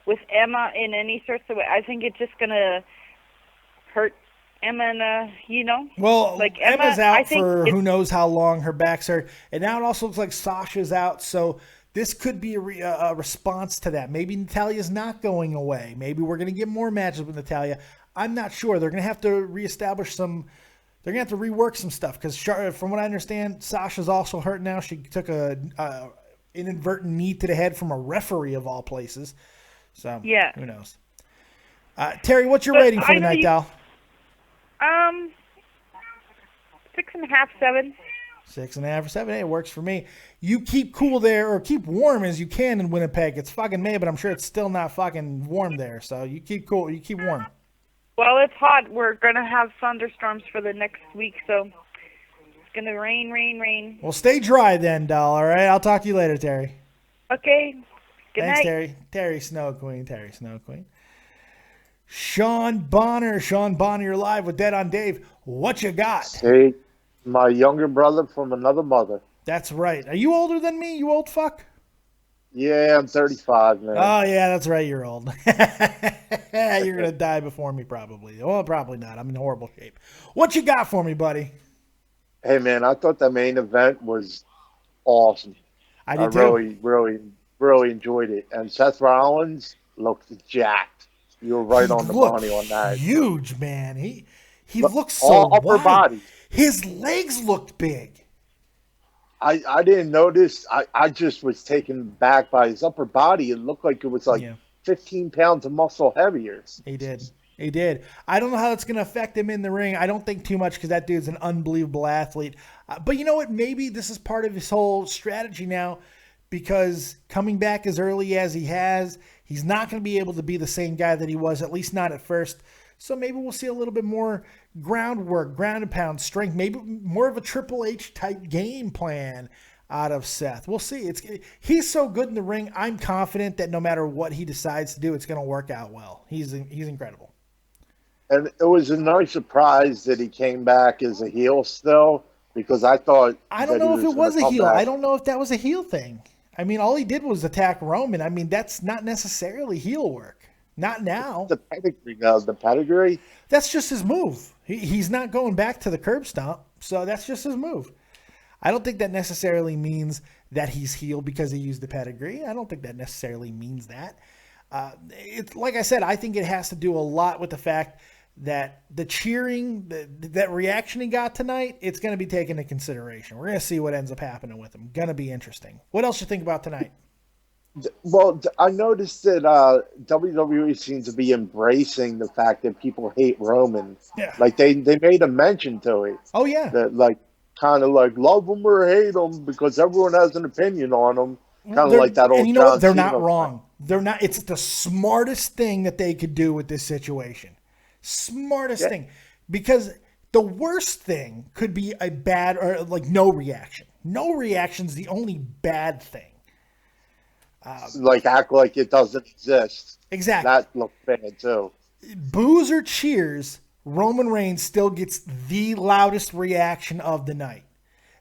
with Emma in any sorts of way, I think it's just gonna hurt Emma and Well, like Emma's I out think for who knows how long. Her back's hurt, and now it also looks like Sasha's out. So this could be a response to that. Maybe Natalia's not going away. Maybe we're gonna get more matches with Natalya. I'm not sure. They're gonna have to reestablish some. They're gonna have to rework some stuff because from what I understand, Sasha's also hurt now. She took an inadvertent knee to the head from a referee of all places. So yeah, who knows? Terry, what's your rating for tonight, Dal? 6.5, 7. 6.5 or 7. Hey, it works for me. You keep cool there, or keep warm as you can in Winnipeg. It's fucking May, but I'm sure it's still not fucking warm there. So you keep cool. You keep warm. Well, it's hot. We're gonna have thunderstorms for the next week, so it's gonna rain, rain, rain. Well, stay dry then, Dal. All right. I'll talk to you later, Terry. Okay. Good Thanks, night. Terry. Terry Snow Queen. Terry Snow Queen. Sean Bonner. Sean Bonner, you're live with Dead on Dave. What you got? Hey, my younger brother from another mother. That's right. Are you older than me, you old fuck? Yeah, I'm 35, man. Oh, yeah, that's right. You're old. You're going to die before me, probably. Well, probably not. I'm in horrible shape. What you got for me, buddy? Hey, man, I thought the main event was awesome. I did too. really enjoyed it. And Seth Rollins looked jacked. You were right on the money on that. Huge, man. He looks so all upper wide. body. His legs looked big. I didn't notice. I just was taken back by his upper body. It looked like it was 15 pounds of muscle heavier. He did. I don't know how that's going to affect him in the ring. I don't think too much because that dude's an unbelievable athlete. But you know what? Maybe this is part of his whole strategy now because coming back as early as he has, he's not going to be able to be the same guy that he was, at least not at first. So maybe we'll see a little bit more groundwork, ground and pound strength, maybe more of a Triple H type game plan out of Seth. We'll see. He's so good in the ring. I'm confident that no matter what he decides to do, it's going to work out well. He's incredible. And it was a nice surprise that he came back as a heel still, because I thought I don't know if it was a heel. I don't know if that was a heel thing. I mean, all he did was attack Roman. I mean, that's not necessarily heel work. Not now. The pedigree. That's just his move. He's not going back to the curb stomp, so that's just his move. I don't think that necessarily means that he's heel because he used the pedigree. I don't think that necessarily means that. It's like I said, I think it has to do a lot with the fact that the cheering, that reaction he got tonight, it's going to be taken into consideration. We're going to see what ends up happening with him. Going to be interesting. What else you think about tonight? Well, I noticed that WWE seems to be embracing the fact that people hate Roman. Yeah. Like they made a mention to it. Oh yeah. That kind of love him or hate him because everyone has an opinion on him. Kind of like that old. And you know what? They're John not wrong. They're not. It's the smartest thing that they could do with this situation. Smartest thing, because the worst thing could be a bad or no reaction. No reaction's the only bad thing. Act like it doesn't exist. Exactly. That looked bad too. Boos or cheers, Roman Reigns still gets the loudest reaction of the night.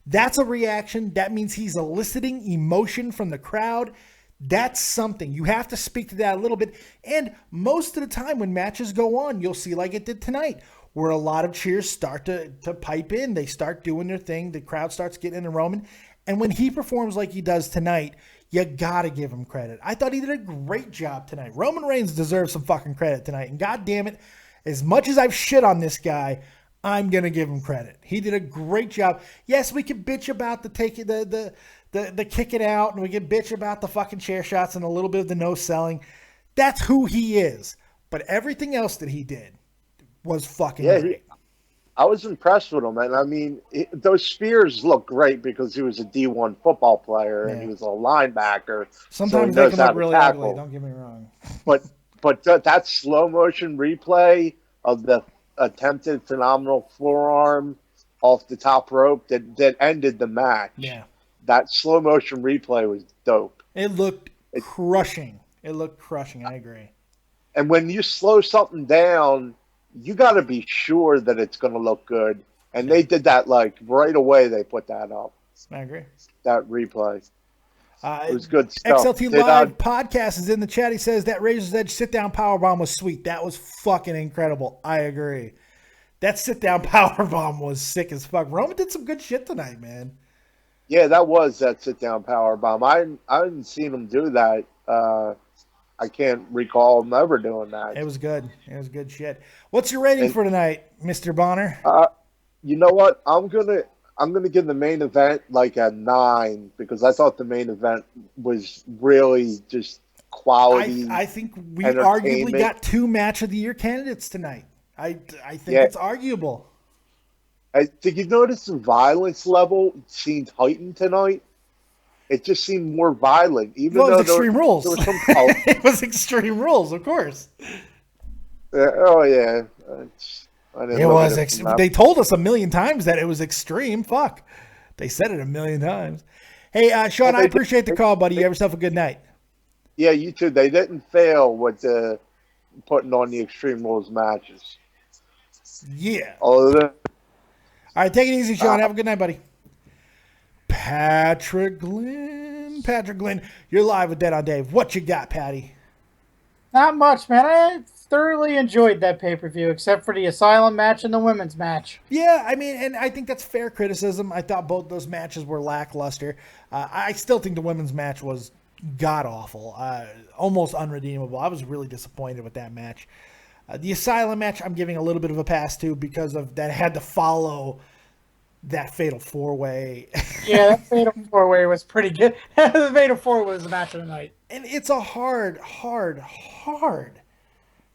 That's a reaction. That means he's eliciting emotion from the crowd. That's something. You have to speak to that a little bit. And most of the time when matches go on, you'll see like it did tonight. where a lot of cheers start to pipe in. They start doing their thing. The crowd starts getting into Roman. And when he performs like he does tonight, you got to give him credit. I thought he did a great job tonight. Roman Reigns deserves some fucking credit tonight. And God damn it, as much as I've shit on this guy, I'm going to give him credit. He did a great job. Yes, we can bitch about the kicking out, and we can bitch about the fucking chair shots and a little bit of the no selling. That's who he is. But everything else that he did was fucking great. I was impressed with him. And I mean, those spears look great because he was a D1 football player and he was a linebacker. Sometimes so they can look really ugly, don't get me wrong. But that slow motion replay of the attempted phenomenal forearm off the top rope that ended the match. Yeah. That slow motion replay was dope. It looked crushing. It looked crushing. I agree. And when you slow something down, you got to be sure that it's going to look good. And they did that like right away. They put that up. I agree. That replay. It was good stuff. XLT Live podcast is in the chat. He says that Razor's Edge sit-down powerbomb was sweet. That was fucking incredible. I agree. That sit-down powerbomb was sick as fuck. Roman did some good shit tonight, man. Yeah, that sit-down powerbomb. I hadn't seen him do that. I can't recall him ever doing that. It was good. It was good shit. What's your rating for tonight, Mr. Bonner? You know what? I'm gonna give the main event like a 9 because I thought the main event was really just quality. I think we arguably got 2 match of the year candidates tonight. I think it's arguable. Did you notice the violence level seemed heightened tonight? It just seemed more violent, even though it was Extreme Rules. There was some it was Extreme Rules, of course. Yeah. It was. They told us a million times that it was extreme. Fuck. They said it a million times. Hey, Sean, I appreciate the call, buddy. You have yourself a good night. Yeah, you too. They didn't fail with putting on the Extreme Rules matches. Yeah. All right, take it easy, Sean. Have a good night, buddy. Patrick Glenn, you're live with Dead on Dave. What you got, Patty? Not much, man. I thoroughly enjoyed that pay-per-view, except for the Asylum match and the women's match. Yeah, I mean, and I think that's fair criticism. I thought both those matches were lackluster. I still think the women's match was god-awful, almost unredeemable. I was really disappointed with that match. The Asylum match, I'm giving a little bit of a pass to because of that had to follow that Fatal 4-Way. Yeah, that Fatal 4-Way was pretty good. The Fatal 4-Way was the match of the night. And it's a hard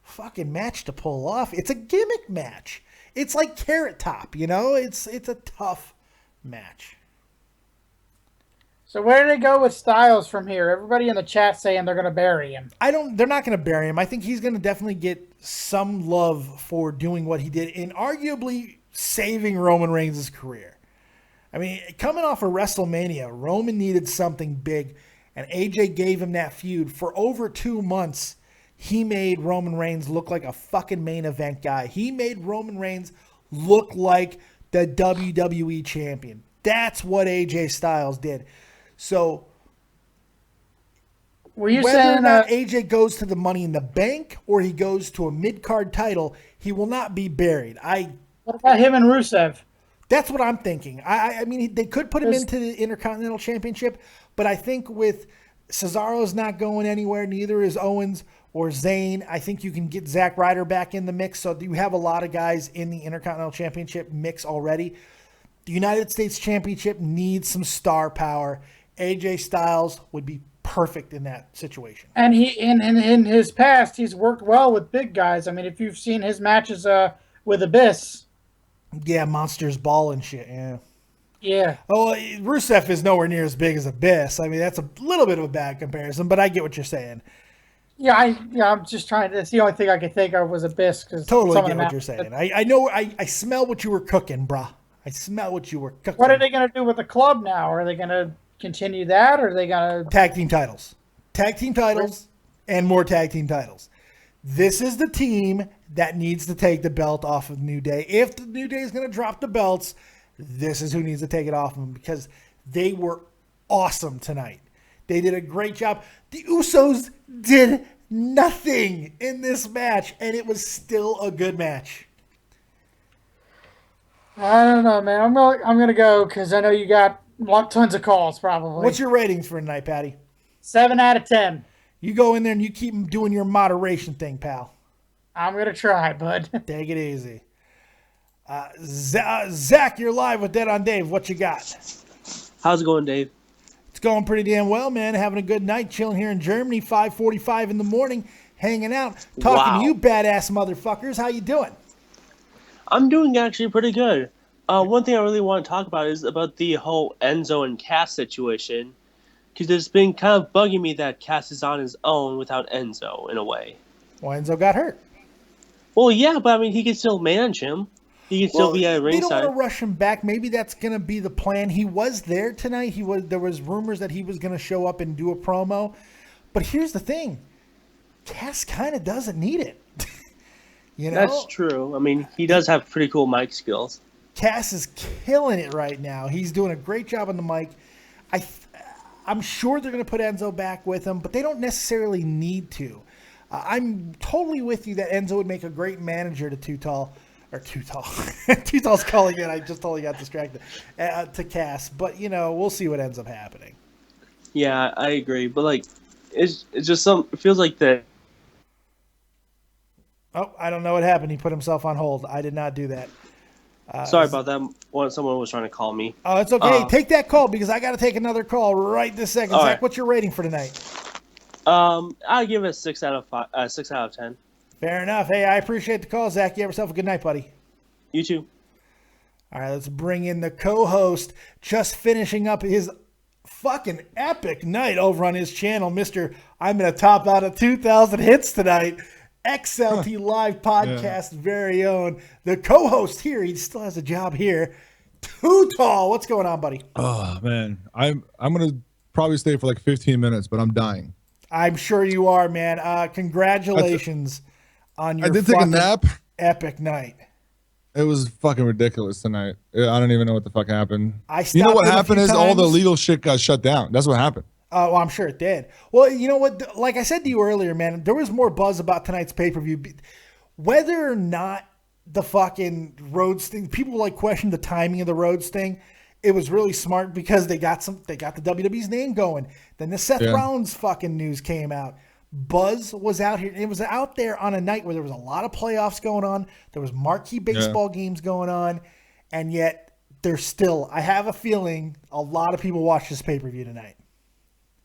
fucking match to pull off. It's a gimmick match. It's like Carrot Top, you know? It's a tough match. So where do they go with Styles from here? Everybody in the chat saying they're going to bury him. They're not going to bury him. I think he's going to definitely get some love for doing what he did and arguably saving Roman Reigns' career. I mean, coming off of WrestleMania, Roman needed something big, and AJ gave him that feud. For over 2 months, he made Roman Reigns look like a fucking main event guy. He made Roman Reigns look like the WWE champion. That's what AJ Styles did. So, whether or not AJ goes to the Money in the Bank or he goes to a mid-card title, he will not be buried. What about him and Rusev? That's what I'm thinking. I mean, they could put him into the Intercontinental Championship, but I think with Cesaro's not going anywhere, neither is Owens or Zayn. I think you can get Zack Ryder back in the mix, so you have a lot of guys in the Intercontinental Championship mix already. The United States Championship needs some star power. AJ Styles would be perfect in that situation. And he in his past, he's worked well with big guys. I mean, if you've seen his matches with Abyss. Yeah, Monsters Ball and shit, yeah. Yeah. Oh, Rusev is nowhere near as big as Abyss. I mean, that's a little bit of a bad comparison, but I get what you're saying. Yeah, I'm just trying to. That's the only thing I could think of was Abyss. Totally get what you're saying. I know. I smell what you were cooking, brah. I smell what you were cooking. What are they going to do with the club now? Are they going to continue that, or are they going to tag team titles, and more tag team titles? This is the team that needs to take the belt off of New Day. If the New Day is going to drop the belts, this is who needs to take it off of them because they were awesome tonight. They did a great job. The Usos did nothing in this match, and it was still a good match. I don't know, man. I'm gonna go because I know you got tons of calls probably. What's your ratings for tonight, Patty? 7 out of 10. You go in there and you keep doing your moderation thing, pal. I'm gonna try, bud. Take it easy. Zach, you're live with Dead on Dave. What you got? How's it going, Dave? It's going pretty damn well, man. Having a good night, chilling here in Germany, 5:45 in the morning, hanging out, talking to you badass motherfuckers. How you doing? I'm doing actually pretty good. One thing I really want to talk about is about the whole Enzo and Cass situation, because it's been kind of bugging me that Cass is on his own without Enzo, in a way. Well, Enzo got hurt. Well, yeah, but I mean, he can still manage him. He can still be at ringside. They don't want to rush him back. Maybe that's going to be the plan. He was there tonight. There was rumors that he was going to show up and do a promo. But here's the thing. Cass kind of doesn't need it. You know? That's true. I mean, he does have pretty cool mic skills. Cass is killing it right now. He's doing a great job on the mic. I'm sure they're going to put Enzo back with him, but they don't necessarily need to. I'm totally with you that Enzo would make a great manager to Too Tall. Too Tall's calling it. I just totally got distracted. To Cass. But, you know, we'll see what ends up happening. Yeah, I agree. But, like, it's just it feels like that. Oh, I don't know what happened. He put himself on hold. I did not do that. Sorry about that. Someone was trying to call me. Oh, it's okay. Take that call because I got to take another call right this second. Zach, right. What's your rating for tonight? I'll give it a 6 out of 10. Fair enough. Hey, I appreciate the call, Zach. You have yourself a good night, buddy. You too. All right, let's bring in the co-host, just finishing up his fucking epic night over on his channel, Mr. I'm going to top out of 2,000 hits tonight. XLT Live Podcast very own. The co-host here, he still has a job here. Too Tall. What's going on, buddy? Oh, man. I'm going to probably stay for like 15 minutes, but I'm dying. I'm sure you are, man. Congratulations on your I did take a nap. Epic night. It was fucking ridiculous tonight. I don't even know what the fuck happened. You know what happened is all the legal shit got shut down. That's what happened. Well, I'm sure it did. Well, you know what? Like I said to you earlier, man, there was more buzz about tonight's pay-per-view. Whether or not the fucking Rhodes thing, people like question the timing of the Rhodes thing. It was really smart because they got the WWE's name going. Then the Seth Rollins fucking news came out. Buzz was out here. It was out there on a night where there was a lot of playoffs going on. There was marquee baseball games going on. And yet there's still, I have a feeling a lot of people watched this pay-per-view tonight.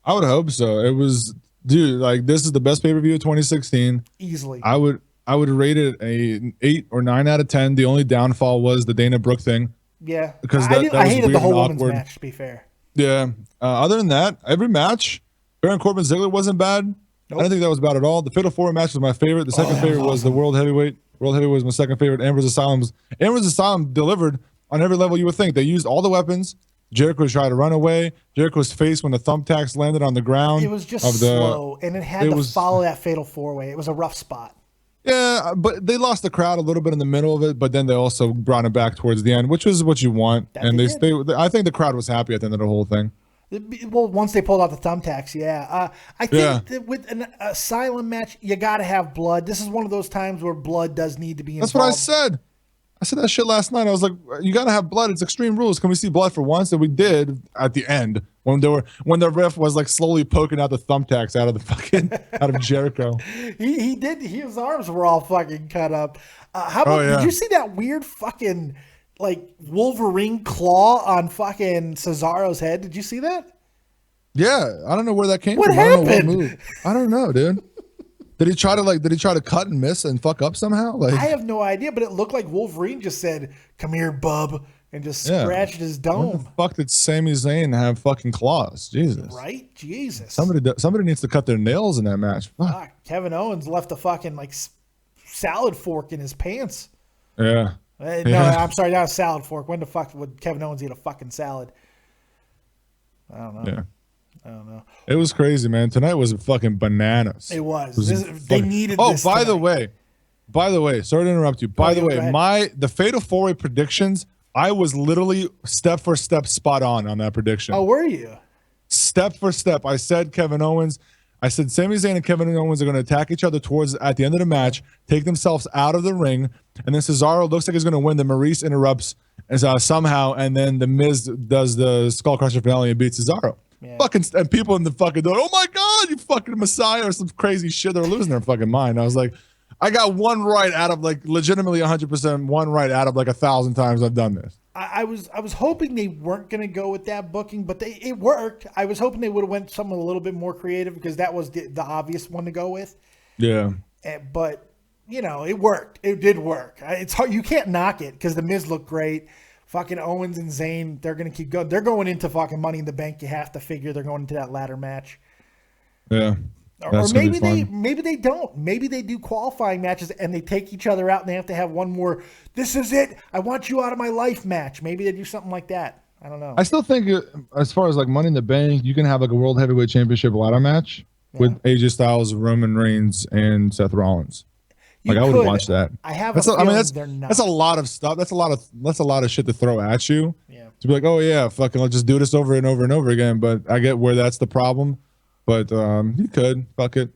I would hope so. It was, dude, like this is the best pay-per-view of 2016. Easily. I would rate it an 8 or 9 out of 10. The only downfall was the Dana Brooke thing. Yeah. Because I hated the whole women's match, to be fair. Yeah. Other than that, every match, Baron Corbin Ziggler wasn't bad. Nope. I don't think that was bad at all. The Fatal 4 match was my favorite. The second favorite was the World Heavyweight. World Heavyweight was my second favorite. Amber's Asylum delivered on every level you would think. They used all the weapons. Jericho tried to run away. Jericho's face when the thumbtacks landed on the ground. It was just slow, and it had to follow that Fatal 4-way. It was a rough spot. Yeah, but they lost the crowd a little bit in the middle of it, but then they also brought it back towards the end, which is what you want. I think the crowd was happy at the end of the whole thing. Well, once they pulled out the thumbtacks, yeah. I think that with an Asylum match, you got to have blood. This is one of those times where blood does need to be involved. That's what I said. I said that shit last night. I was like, you got to have blood. It's Extreme Rules. Can we see blood for once? And we did at the end when the ref was like slowly poking out the thumbtacks out of Jericho. He did. His arms were all fucking cut up. How about, did you see that weird fucking like Wolverine claw on fucking Cesaro's head? Did you see that? Yeah, I don't know where that came from. What happened? I don't know, dude. Did he try to cut and miss and fuck up somehow? Like, I have no idea, but it looked like Wolverine just said, "Come here, bub," and just scratched his dome. When the fuck did Sami Zayn have fucking claws? Jesus. Right? Jesus. Somebody needs to cut their nails in that match. Fuck. Kevin Owens left a fucking like salad fork in his pants. Yeah. No, I'm sorry, not a salad fork. When the fuck would Kevin Owens eat a fucking salad? I don't know. Yeah. I don't know. It was crazy, man. Tonight was fucking bananas. It was. They needed this. By the way, sorry to interrupt you. By the way, the Fatal 4-Way predictions, I was literally step for step spot on that prediction. Oh, were you? Step for step. I said Kevin Owens. I said Sami Zayn and Kevin Owens are going to attack each other at the end of the match, take themselves out of the ring, and then Cesaro looks like he's going to win. Then Maurice interrupts somehow, and then the Miz does the Skull Crusher finale and beats Cesaro. Yeah. And people in the fucking door, oh my God, you fucking Messiah, or some crazy shit. They're losing their fucking mind. I was like, I got one right out of like legitimately 100%, one right out of like 1,000 times I've done this. I was hoping they weren't going to go with that booking, but it worked. I was hoping they would have went something a little bit more creative because that was the obvious one to go with. Yeah. But, you know, it worked. It did work. It's hard. You can't knock it because the Miz looked great. Fucking Owens and Zayn, they're going to keep going. They're going into fucking Money in the Bank. You have to figure they're going into that ladder match. Yeah. Or maybe they don't. Maybe they do qualifying matches and they take each other out and they have to have one more, this is it, I want you out of my life match. Maybe they do something like that. I don't know. I still think as far as like Money in the Bank, you can have like a World Heavyweight Championship ladder match with AJ Styles, Roman Reigns, and Seth Rollins. Like I would watch that. I have that's a lot of stuff. That's a lot of shit to throw at you. Yeah. To be like, oh yeah, fucking let's just do this over and over and over again. But I get where that's the problem. But you could. Fuck it.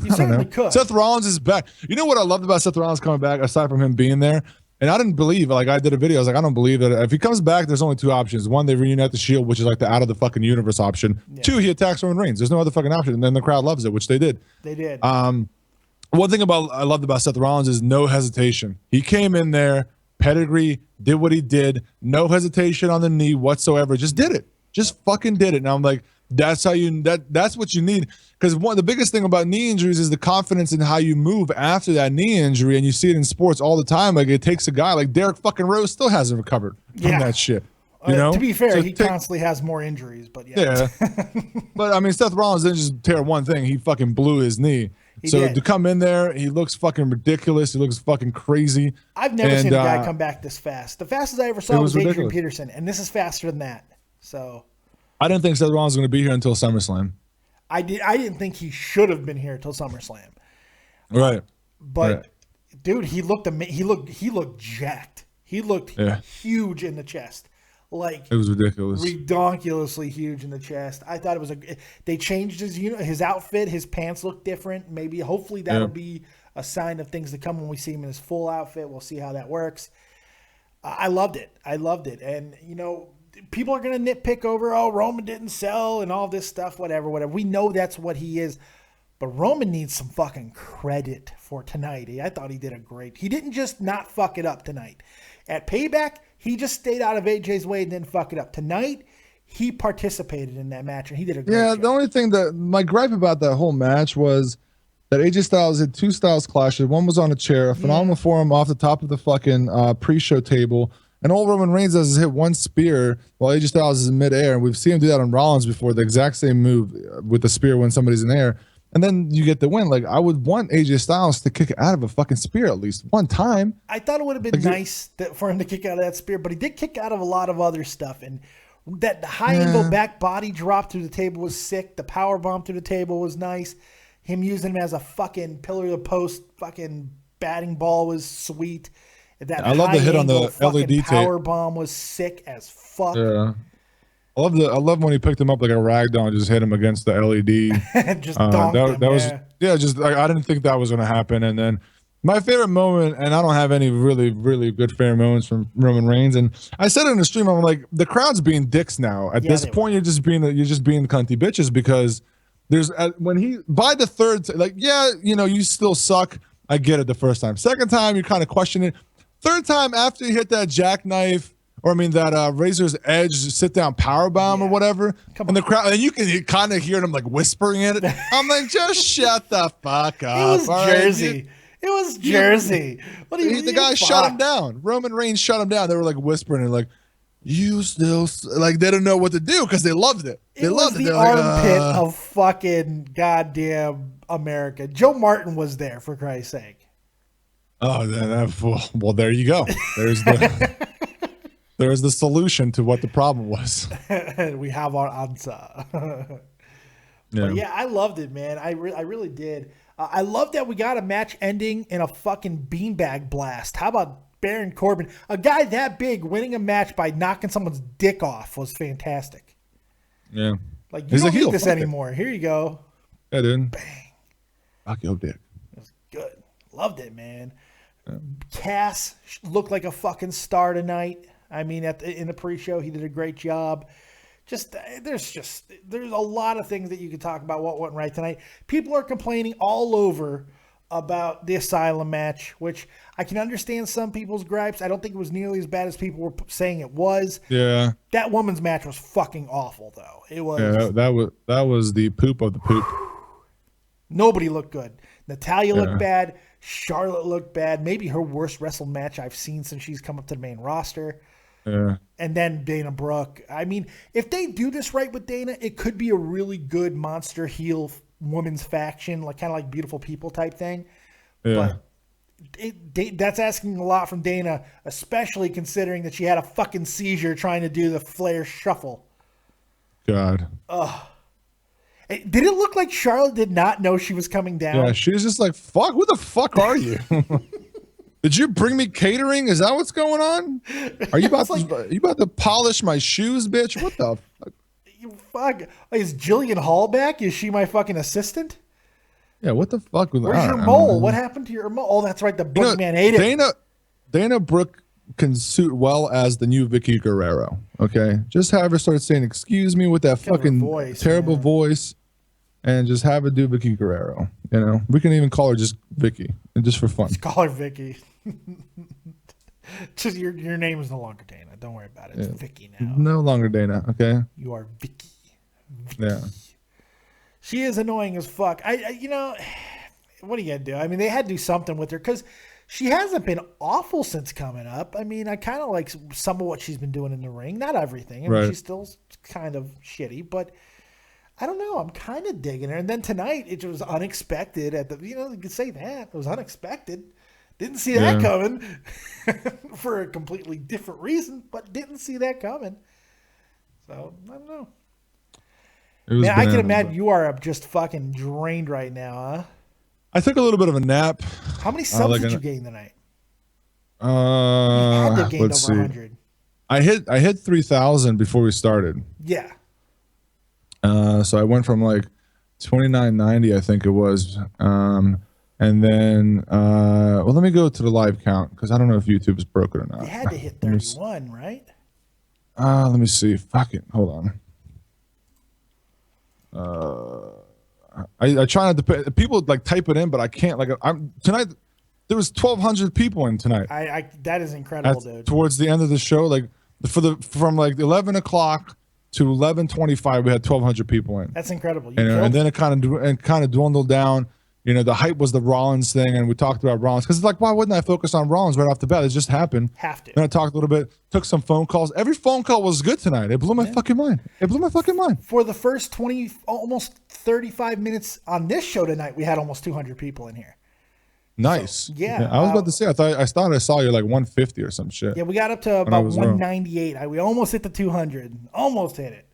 You certainly could. Seth Rollins is back. You know what I loved about Seth Rollins coming back, aside from him being there? And I didn't believe, like I did a video, I was like, I don't believe that if he comes back, there's only two options. One, they reunite the Shield, which is like the out of the fucking universe option. Yeah. Two, he attacks Roman Reigns. There's no other fucking option. And then the crowd loves it, which they did. They did. One thing I loved about Seth Rollins is no hesitation. He came in there, pedigree, did what he did, no hesitation on the knee whatsoever. Just did it. Just fucking did it. Now I'm like, that's how that's what you need. Because the biggest thing about knee injuries is the confidence in how you move after that knee injury, and you see it in sports all the time. Like it takes a guy like Derek fucking Rose still hasn't recovered from that shit. You know? To be fair, he constantly has more injuries, but yeah. But I mean, Seth Rollins didn't just tear one thing; he fucking blew his knee. To come in there, he looks fucking ridiculous. He looks fucking crazy. I've never seen a guy come back this fast. The fastest I ever saw was Adrian Peterson, and this is faster than that. So I didn't think Seth Rollins was going to be here until SummerSlam. I didn't think he should have been here until SummerSlam. Right. But dude, he looked jacked. He looked huge in the chest. Like it was ridiculous. Ridiculously huge in the chest. I thought it was they changed his outfit, his pants looked different. Maybe hopefully that'll be a sign of things to come when we see him in his full outfit. We'll see how that works. I loved it. And you know, people are going to nitpick over, Roman didn't sell and all this stuff, whatever. We know that's what he is. But Roman needs some fucking credit for tonight. I thought he did he didn't just not fuck it up tonight. At Payback, he just stayed out of AJ's way and didn't fuck it up. Tonight, he participated in that match and he did a great job. The only thing that my gripe about that whole match was that AJ Styles had two Styles clashes. One was on a chair, a phenomenal forearm off the top of the fucking pre-show table. And all Roman Reigns does is hit one spear while AJ Styles is in midair. And we've seen him do that on Rollins before, the exact same move with the spear when somebody's in air. And then you get the win. Like, I would want AJ Styles to kick out of a fucking spear at least one time. I thought it would have been nice for him to kick out of that spear, but he did kick out of a lot of other stuff. And that high angle back body drop through the table was sick. The power bomb through the table was nice. Him using him as a fucking pillar of the post fucking batting ball was sweet. I love the hit on the LED power bomb was sick as fuck. Yeah. I love when he picked him up like a rag doll and just hit him against the LED. Just donked him, I didn't think that was going to happen. And then my favorite moment, and I don't have any really, really good favorite moments from Roman Reigns. And I said it in the stream, I'm like, the crowd's being dicks now. At this point, you're just being cunty bitches because there's when he by the third, like, you still suck. I get it the first time. Second time, you kind of question it. Third time after you hit that jackknife. Or that Razor's Edge sit down power bomb or whatever, and the crowd, and you can kind of hear them like whispering in it. I'm like, just shut the fuck up. It was Jersey. It was Jersey. What do you? The guy shut him down. Roman Reigns shut him down. They were like whispering and like, you still like they don't know what to do because they loved it. They loved it. The armpit of fucking goddamn America. Joe Martin was there for Christ's sake. Oh, well, there you go. There's the solution to what the problem was. We have our answer. But yeah, I loved it, man. I really did. I love that we got a match ending in a fucking beanbag blast. How about Baron Corbin? A guy that big winning a match by knocking someone's dick off was fantastic. Yeah. Like, you don't need this anymore. Here you go. Yeah, dude. Bang. Fuck your dick. It was good. Loved it, man. Cass looked like a fucking star tonight. I mean, in the pre-show, he did a great job. There's a lot of things that you could talk about what went right tonight. People are complaining all over about the Asylum match, which I can understand some people's gripes. I don't think it was nearly as bad as people were saying it was. Yeah. That woman's match was fucking awful, though. It was. Yeah, that was the poop of the poop. Nobody looked good. Natalia looked bad. Charlotte looked bad. Maybe her worst wrestle match I've seen since she's come up to the main roster. Yeah. And then Dana Brooke. I mean, if they do this right with Dana, it could be a really good monster heel women's faction, like kind of like Beautiful People type thing. Yeah. But that's asking a lot from Dana, especially considering that she had a fucking seizure trying to do the Flair shuffle. God. Ugh. Did it look like Charlotte did not know she was coming down? Yeah, she was just like, fuck, who the fuck are you? Did you bring me catering? Is that what's going on? Are you about to polish my shoes, bitch? What the fuck? Fuck. Is Jillian Hall back? Is she my fucking assistant? Yeah, what the fuck? Where's your mole? What happened to your mole? Oh, that's right. The Boogeyman ate it. Dana Brooke can suit well as the new Vicky Guerrero. Okay? Just have her start saying, excuse me, with that fucking terrible voice. And just have her do Vicky Guerrero. You know, we can even call her just Vicky, and just for fun. Just call her Vicky. Just your name is no longer Dana. Don't worry about it. It's Vicky now. No longer Dana. Okay. You are Vicky. Yeah. She is annoying as fuck. You know, what are you gonna do? I mean, they had to do something with her because she hasn't been awful since coming up. I mean, I kind of like some of what she's been doing in the ring. Not everything. I mean, she's still kind of shitty, but. I don't know. I'm kind of digging her. And then tonight, it was unexpected. You could say that. It was unexpected. Didn't see that coming for a completely different reason, but didn't see that coming. So, I don't know. Man, I can imagine you are just fucking drained right now, huh? I took a little bit of a nap. How many subs did you gain tonight? You had to have gained over 100. I hit 3,000 before we started. Yeah. So I went from like 2990, I think it was. And then, let me go to the live count because I don't know if YouTube's broke it or not. You had to hit 31, right? Let me see. Fuck it. Hold on. I try not to people like type it in, but I can't. Like tonight, there was 1,200 people in tonight. That is incredible, dude. Towards the end of the show, like from like 11 o'clock to 11:25, we had 1,200 people in. That's incredible. And then it kind of dwindled down. You know, the hype was the Rollins thing, and we talked about Rollins because it's like, why wouldn't I focus on Rollins right off the bat? It just happened. Have to. Then I talked a little bit, took some phone calls. Every phone call was good tonight. It blew my fucking mind. For the first 20, almost 35 minutes on this show tonight, we had almost 200 people in here. Nice. So, yeah. I was about to say, I thought I saw you like 150 or some shit. Yeah, we got up to about 198. We almost hit the 200. Almost hit it.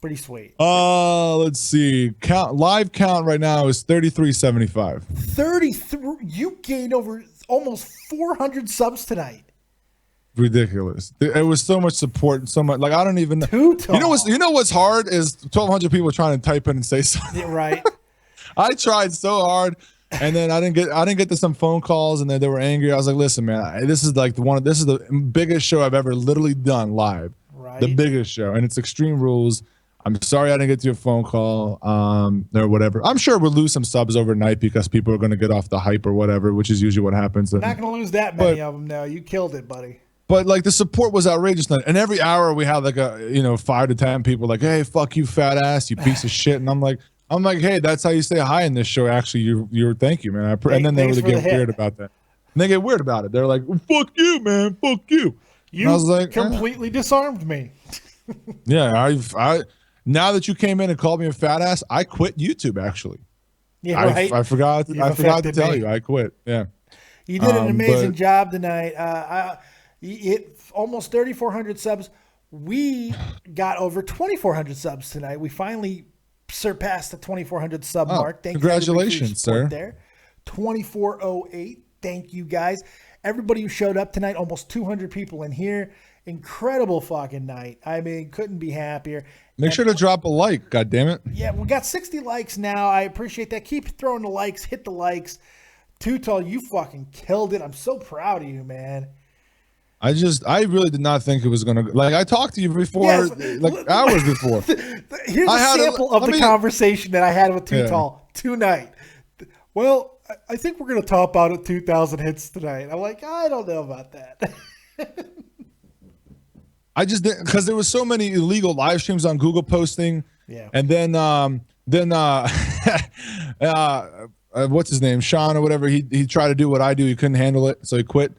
Pretty sweet. Let's see. Live count right now is 3375. 33. You gained over almost 400 subs tonight. Ridiculous. It was so much support, so much. Like I don't even know. You know what's hard is 1,200 people trying to type in and say something. Yeah, right. I tried so hard, and then I didn't get to some phone calls, and then they were angry. I was like, listen, man, this is the biggest show I've ever literally done live. Right. The biggest show, and it's Extreme Rules. I'm sorry I didn't get to your phone call or whatever. I'm sure we'll lose some subs overnight because people are going to get off the hype or whatever, which is usually what happens. We're not going to lose that many of them now. You killed it, buddy. But like the support was outrageous. And every hour we had like 5 to 10 people like, hey, fuck you, fat ass, you piece of shit. And I'm like, hey, that's how you say hi in this show. Actually, you're thank you, man. And then they really get weird about that. And they get weird about it. They're like, well, fuck you, man, fuck you. You I was like, completely disarmed me. Yeah, I now that you came in and called me a fat ass, I quit YouTube. Actually, yeah, right. I forgot to tell you, I quit. Yeah, you did an amazing job tonight. You hit almost 3,400 subs. We got over 2,400 subs tonight. We finally surpassed the 2,400 sub mark. Thank congratulations, sir. There, 2,408. Thank you guys. Everybody who showed up tonight, almost 200 people in here, Incredible fucking night. I mean, couldn't be happier. Make sure to drop a like, God damn it. Yeah, we got 60 likes now. I appreciate that. Keep throwing the likes. Hit the likes. Too Tall, you fucking killed it. I'm so proud of you, man. I really did not think it was gonna, like, I talked to you before, like hours before. Here's a sample of the conversation that I had with Too Tall tonight. Well, I think we're gonna top out at 2,000 hits tonight. I'm like, I don't know about that. I just didn't, because there was so many illegal live streams on Google posting. Yeah. And then what's his name, Sean or whatever, he tried to do what I do. He couldn't handle it, so he quit.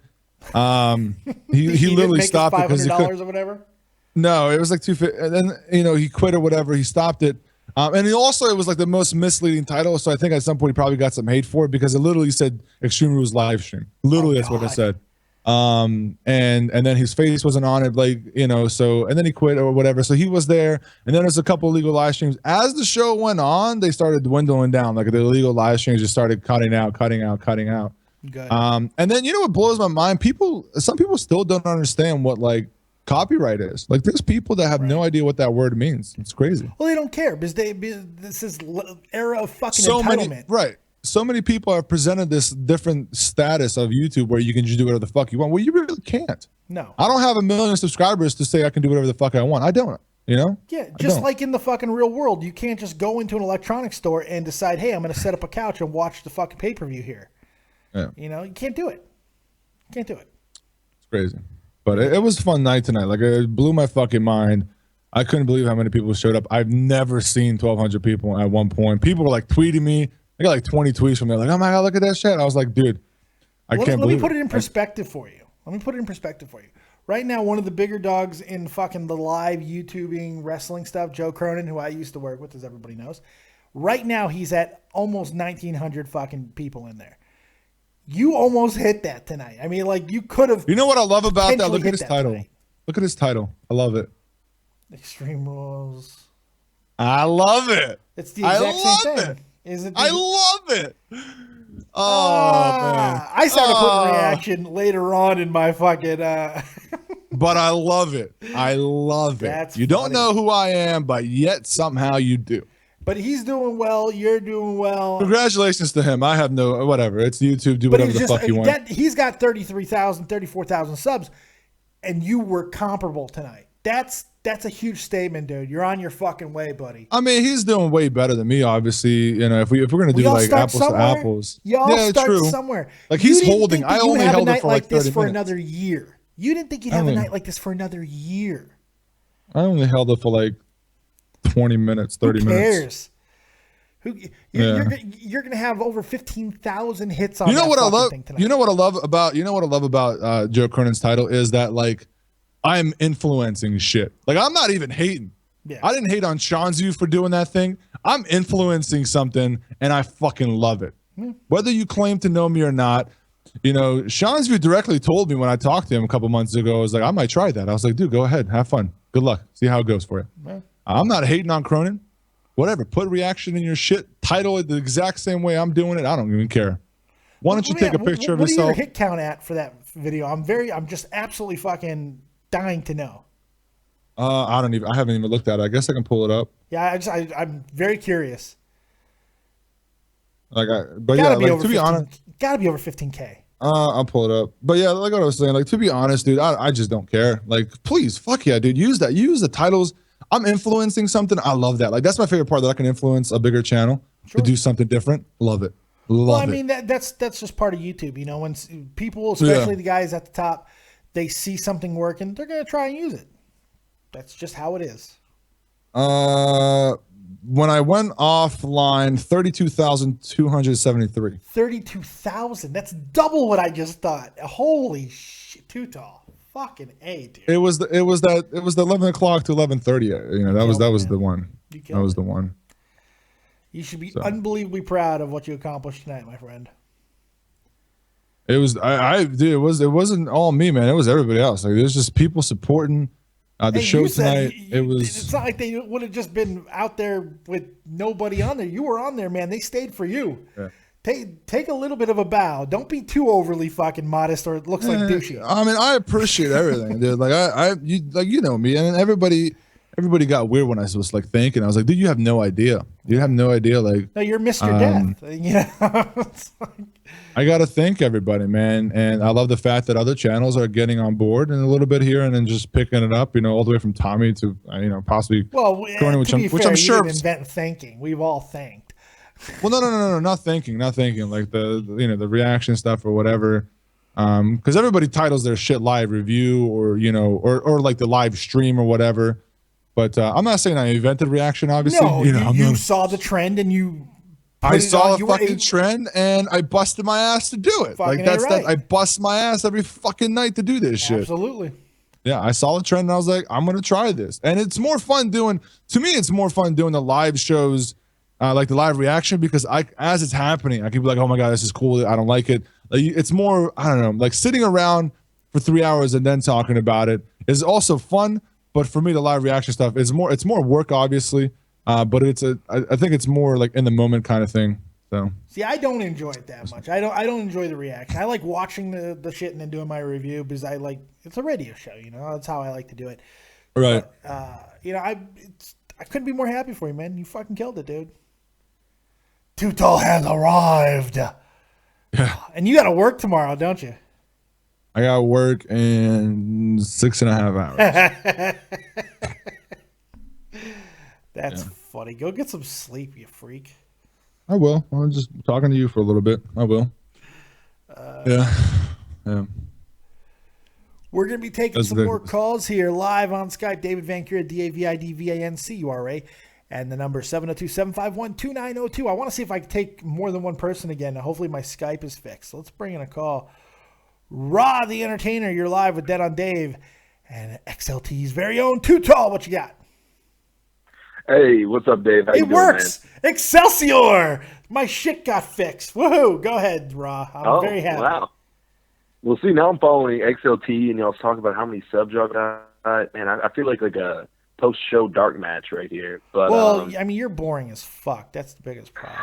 He literally stopped it because he couldn't. $500 or whatever. No, it was like $250, and then he quit or whatever. He stopped it, and it was like the most misleading title. So I think at some point he probably got some hate for it because it literally said Extreme Rules live stream. Literally, that's what it said. And then his face wasn't on it, like, so, and then he quit or whatever. So he was there, and then there's a couple illegal live streams. As the show went on, they started dwindling down. Like the illegal live streams just started cutting out. Good. And then what blows my mind? Some people still don't understand what like copyright is. Like there's people that have no idea what that word means. It's crazy. Well, they don't care because this is era of fucking entitlement. Right. So many people have presented this different status of YouTube where you can just do whatever the fuck you want. Well, you really can't. No. I don't have 1 million subscribers to say I can do whatever the fuck I want. I don't. Yeah, just like in the fucking real world, you can't just go into an electronics store and decide, hey, I'm going to set up a couch and watch the fucking pay-per-view here. Yeah. You can't do it. Can't do it. It's crazy. But it was a fun night tonight. Like it blew my fucking mind. I couldn't believe how many people showed up. I've never seen 1,200 people at one point. People were like tweeting me. I got like 20 tweets from there. Like, oh my God, look at that shit. I was like, dude, I can't believe it. Let me put it in perspective for you. Right now, one of the bigger dogs in fucking the live YouTubing wrestling stuff, Joe Cronin, who I used to work with, as everybody knows. Right now, he's at almost 1,900 fucking people in there. You almost hit that tonight. I mean, like, you could have. You know what I love about that? Look at his title. Tonight. Look at his title. I love it. Extreme Rules. I love it. It's the exact same thing. Is it? I love it. Oh man! I started putting reaction later on in my fucking. But I love it. I love it. That's you don't know who I am, but yet somehow you do. But he's doing well. You're doing well. Congratulations to him. I have no whatever. It's YouTube. Do whatever the fuck you want. He's got 33,000, 34,000 subs, and you were comparable tonight. That's a huge statement, dude. You're on your fucking way, buddy. I mean, he's doing way better than me, obviously. If we're gonna do like apples to apples, y'all start somewhere. Like he's holding. I only held it for like 30 minutes. Another year. You didn't think you'd have a night like this for another year. I only held it for like 20 minutes, 30 minutes. Who cares? You're gonna have over 15,000 hits on. You know that what I love? thing tonight. You know what I love about Joe Cronin's title is that like I'm influencing shit. Like I'm not even hating. Yeah. I didn't hate on Sean's View for doing that thing. I'm influencing something, and I fucking love it. Yeah. Whether you claim to know me or not, Sean's View directly told me when I talked to him a couple months ago, I was like, I might try that. I was like, dude, go ahead, have fun, good luck, see how it goes for you. Yeah. I'm not hating on Cronin. Whatever, put reaction in your shit, title it the exact same way I'm doing it. I don't even care. Why don't you take a picture of yourself? What are your hit count at for that video? I'm just absolutely fucking dying to know. I haven't even looked at it. I guess I can pull it up. Yeah, I'm very curious. To be honest, gotta be over 15K. I'll pull it up. But yeah, like what I was saying, like to be honest, dude, I just don't care. Like, please, fuck yeah, dude, use the titles. I'm influencing something. I love that. Like that's my favorite part, that I can influence a bigger channel to do something different. Love it. Love it. That's just part of YouTube. When people, especially the guys at the top, they see something working, they're gonna try and use it. That's just how it is. When I went offline, 32,273. 32,000. That's double what I just thought. Holy shit! Too tall. Fucking A, dude. It was the 11 o'clock to 11:30. That was the one. That was the one. You should be unbelievably proud of what you accomplished tonight, my friend. It was it wasn't all me, man. It was everybody else. Like there's just people supporting the show tonight. It's not like they would have just been out there with nobody on there. You were on there, man. They stayed for you. Yeah. Take a little bit of a bow. Don't be too overly fucking modest, or it looks like douchey. I mean, I appreciate everything, dude. Like you know me, and everybody got weird when I was like thinking. I was like, dude, you have no idea. You have no idea. Like, no, you're Mr. Death. You know, it's like, I gotta thank everybody, man, and I love the fact that other channels are getting on board and a little bit here, and then just picking it up. You know, all the way from Tommy to possibly. Well, which to be fair, I'm you sure. didn't invent thanking. We've all thanked. Well, no, not thinking, like the reaction stuff or whatever, because everybody titles their shit live review or or like the live stream or whatever, but I'm not saying I invented reaction, obviously. No, you saw the trend and you. I saw the fucking trend and I busted my ass to do it. Like that's that. I bust my ass every fucking night to do this shit. Absolutely. Yeah, I saw the trend and I was like, I'm gonna try this, and it's more fun doing. To me, it's more fun doing the live shows. Like the live reaction, because as it's happening, I can be like, oh my God, this is cool. I don't like it. Like, it's more, I don't know, like sitting around for 3 hours and then talking about it is also fun. But for me, the live reaction stuff is it's more work, obviously. But I think it's more like in the moment kind of thing. So see, I don't enjoy it that much. I don't enjoy the reaction. I like watching the shit and then doing my review because it's a radio show, that's how I like to do it. Right. But, I couldn't be more happy for you, man. You fucking killed it, dude. Too Tall has arrived. Yeah. And you got to work tomorrow, don't you? I got to work in 6.5 hours. That's funny. Go get some sleep, you freak. I will. I'm just talking to you for a little bit. I will. Yeah. We're going to be taking some more calls here live on Skype. David Vancura, DavidVancura. And the number is 702-751-2902. I want to see if I can take more than one person again. Hopefully my Skype is fixed. So let's bring in a call. Raw the Entertainer, you're live with Dead on Dave. And XLT's very own Too Tall. What you got? Hey, what's up, Dave? How you doing, works. Man? Excelsior! My shit got fixed. Woohoo! Go ahead, Raw. I'm very happy. Wow. Well, see, now I'm following XLT, and y'all talk about how many subs y'all got. And I feel like a post-show dark match right here. But I mean, you're boring as fuck. That's the biggest problem.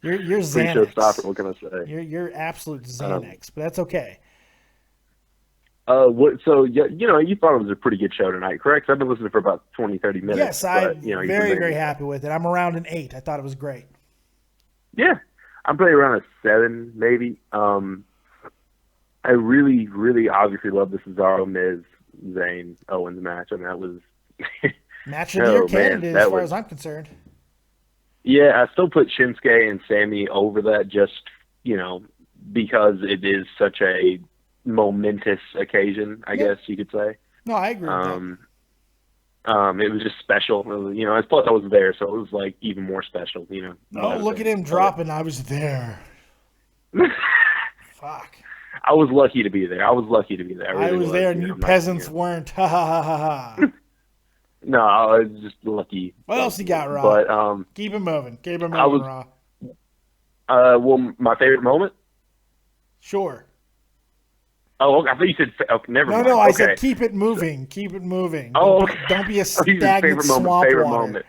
You're Xanax. Showstopper, what can I say? You're absolute Xanax, but that's okay. So you thought it was a pretty good show tonight, correct? I've been listening for about 20, 30 minutes. Yes, I'm very happy with it. I'm around an 8. I thought it was great. Yeah, I'm probably around a 7, maybe. I really, really obviously love the Cesaro Miz Zayn Owens match. I mean, that was match of the year candidate as far as I'm concerned. Yeah, I still put Shinsuke and Sammy over that, just because it is such a momentous occasion, I guess you could say. No, I agree with that. It was just special, plus I was there, so it was like even more special, Oh, look at him dropping. I was there. Fuck. I was lucky to be there. I was there, and you peasants weren't. Ha ha ha ha ha. No, I was just lucky. What else you got, Raw? But keep it moving. Raw. Well, my favorite moment. Sure. Oh, I thought you said. Okay, never mind. No, I okay. said keep it moving. Keep it moving. Oh, don't be a stagnant swamp favorite water. Moment.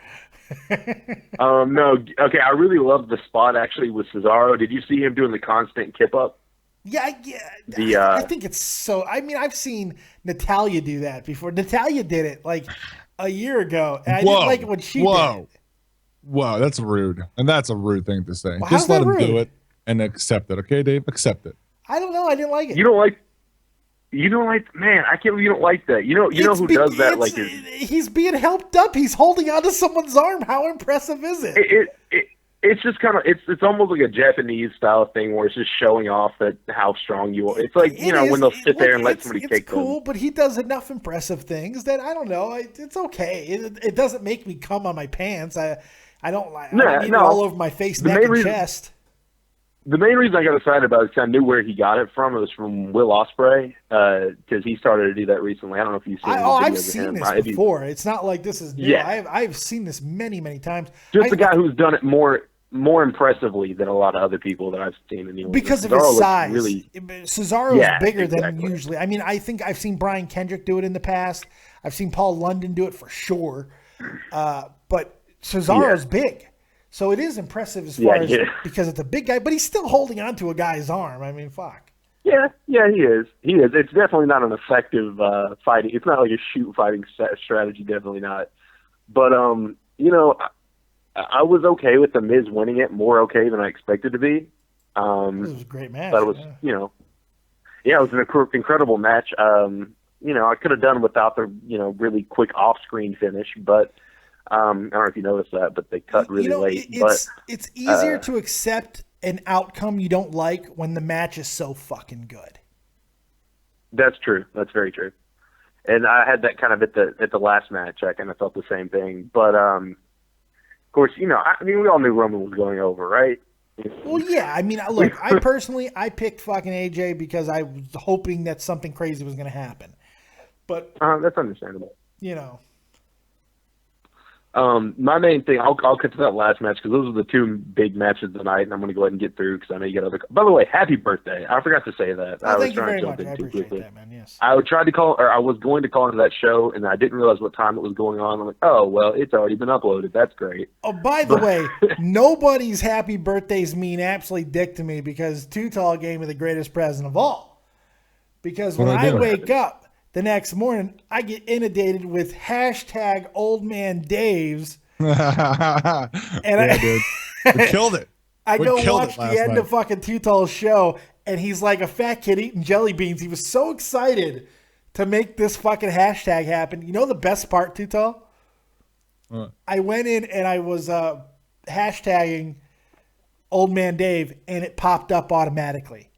No, okay. I really loved the spot actually with Cesaro. Did you see him doing the constant kip up? Yeah. I think it's so. I mean, I've seen Natalya do that before. Natalya did it like a year ago, and I didn't like it when she did it. Whoa, that's rude, and that's a rude thing to say. Well, just let him rude? do it and accept it, okay, Dave? Accept it. I don't know. I didn't like it. You don't like, man, I can't believe you don't like that. You know who does that? Like, he's being helped up. He's holding onto someone's arm. How impressive is it? It's just kind of, it's almost like a Japanese style thing where it's just showing off that how strong you are. It's like, when they'll sit there and let somebody take them. It's cool, but he does enough impressive things that I don't know. It's okay. It doesn't make me cum on my pants. I don't like it all over my face, neck, and chest. The main reason I got excited about it is I knew where he got it from. It was from Will Ospreay because he started to do that recently. I don't know if you've seen I've seen this before. It's not like this is new. Yeah. I've seen this many, many times. Just a guy who's done it more impressively than a lot of other people that I've seen in the because of his size. Cesaro is bigger than usually. I mean, I think I've seen Brian Kendrick do it in the past. I've seen Paul London do it for sure. But Cesaro's big. So it is impressive as far as yeah. because it's a big guy, but he's still holding onto a guy's arm. I mean, fuck. Yeah, he is. He is. It's definitely not an effective fighting. It's not like a shoot fighting strategy. Definitely not. But I was okay with the Miz winning it. More okay than I expected to be. This was a great match. But it was, it was an incredible match. I could have done without the really quick off-screen finish, but I don't know if you noticed that, but they cut really late. It's easier to accept an outcome you don't like when the match is so fucking good. That's true. That's very true. And I had that kind of at the last match. I kind of felt the same thing. But of course, we all knew Roman was going over, right? Well, yeah. I mean, look, I picked fucking AJ because I was hoping that something crazy was going to happen. But that's understandable. My main thing, I'll cut to that last match because those are the two big matches tonight, and I'm going to go ahead and get through because I know you got other. By the way, happy birthday! I forgot to say that. I was thank you trying very to jump much. in I too appreciate quickly. that, man. Yes. I was going to call into that show, and I didn't realize what time it was going on. I'm like, oh well, it's already been uploaded. That's great. Oh, by the way, nobody's happy birthdays mean absolutely dick to me because Too Tall gave me the greatest present of all. Because when I wake up the next morning, I get inundated with hashtag Old Man Dave's. And dude. We killed it. I We go killed watch it the last end night. of fucking Too Tall's show, and he's like a fat kid eating jelly beans. He was so excited to make this fucking hashtag happen. You know the best part, Too Tall? What? I went in and I was hashtagging Old Man Dave, and it popped up automatically.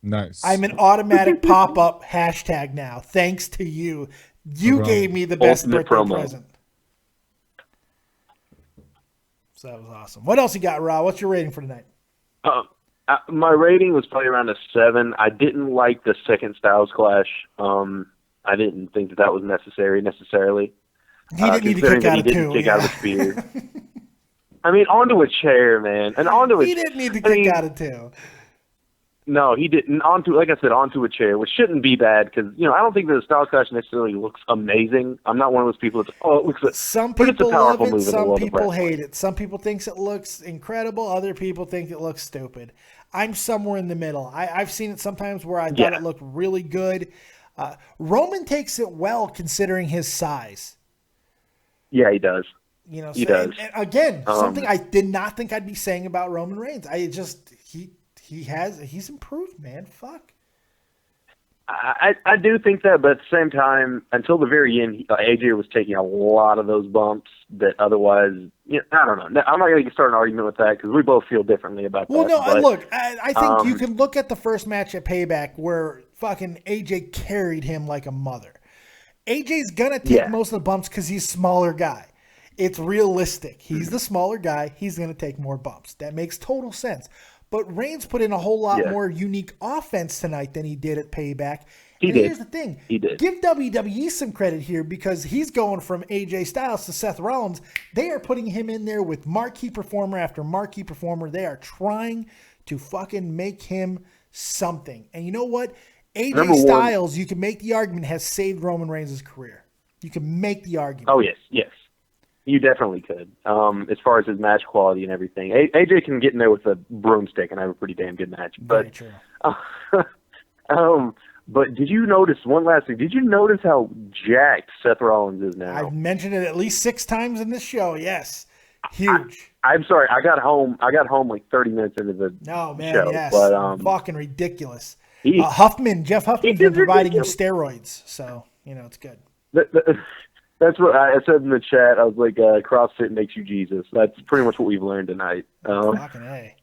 Nice. I'm an automatic pop-up hashtag now, thanks to you. You gave me the best Ultimate birthday promo. present. So that was awesome. What else you got, Ra? What's your rating for tonight? My rating was probably around a 7. I didn't like the second Styles Clash. I didn't think that was necessarily. He didn't need to kick out of two. Kick out of the spear. I mean, onto a chair, man, and onto a. He didn't need to kick out of two. No, he didn't. Onto a chair, which shouldn't be bad because I don't think that the Styles Clash necessarily looks amazing. I'm not one of those people that's it looks. Some but it's a people love powerful it. move in the Some world of people wrestling. hate it. Some people think it looks incredible. Other people think it looks stupid. I'm somewhere in the middle. I've seen it sometimes where I thought it looked really good. Roman takes it well considering his size. Yeah, he does. He He does. And again, something I did not think I'd be saying about Roman Reigns. He's improved, man. Fuck. I do think that, but at the same time, until the very end, AJ was taking a lot of those bumps that otherwise, I don't know. I'm not going to start an argument with that because we both feel differently about that. Well, no, but, look, I think you can look at the first match at Payback where fucking AJ carried him like a mother. AJ's going to take most of the bumps because he's a smaller guy. It's realistic. He's the smaller guy. He's going to take more bumps. That makes total sense. But Reigns put in a whole lot more unique offense tonight than he did at Payback. Here's the thing. He did. Give WWE some credit here because he's going from AJ Styles to Seth Rollins. They are putting him in there with marquee performer after marquee performer. They are trying to fucking make him something. And you know what? AJ Styles, you can make the argument, has saved Roman Reigns' career. You can make the argument. Oh, yes. You definitely could. As far as his match quality and everything, AJ can get in there with a broomstick and have a pretty damn good match. Very true. But did you notice one last thing? Did you notice how jacked Seth Rollins is now? I've mentioned it at least 6 times in this show. Yes, huge. I'm sorry. I got home like 30 minutes into the show. Yes, but fucking ridiculous. Jeff Huffman's been providing him steroids, so it's good. That's what I said in the chat. I was like, CrossFit makes you Jesus. That's pretty much what we've learned tonight. Fucking A.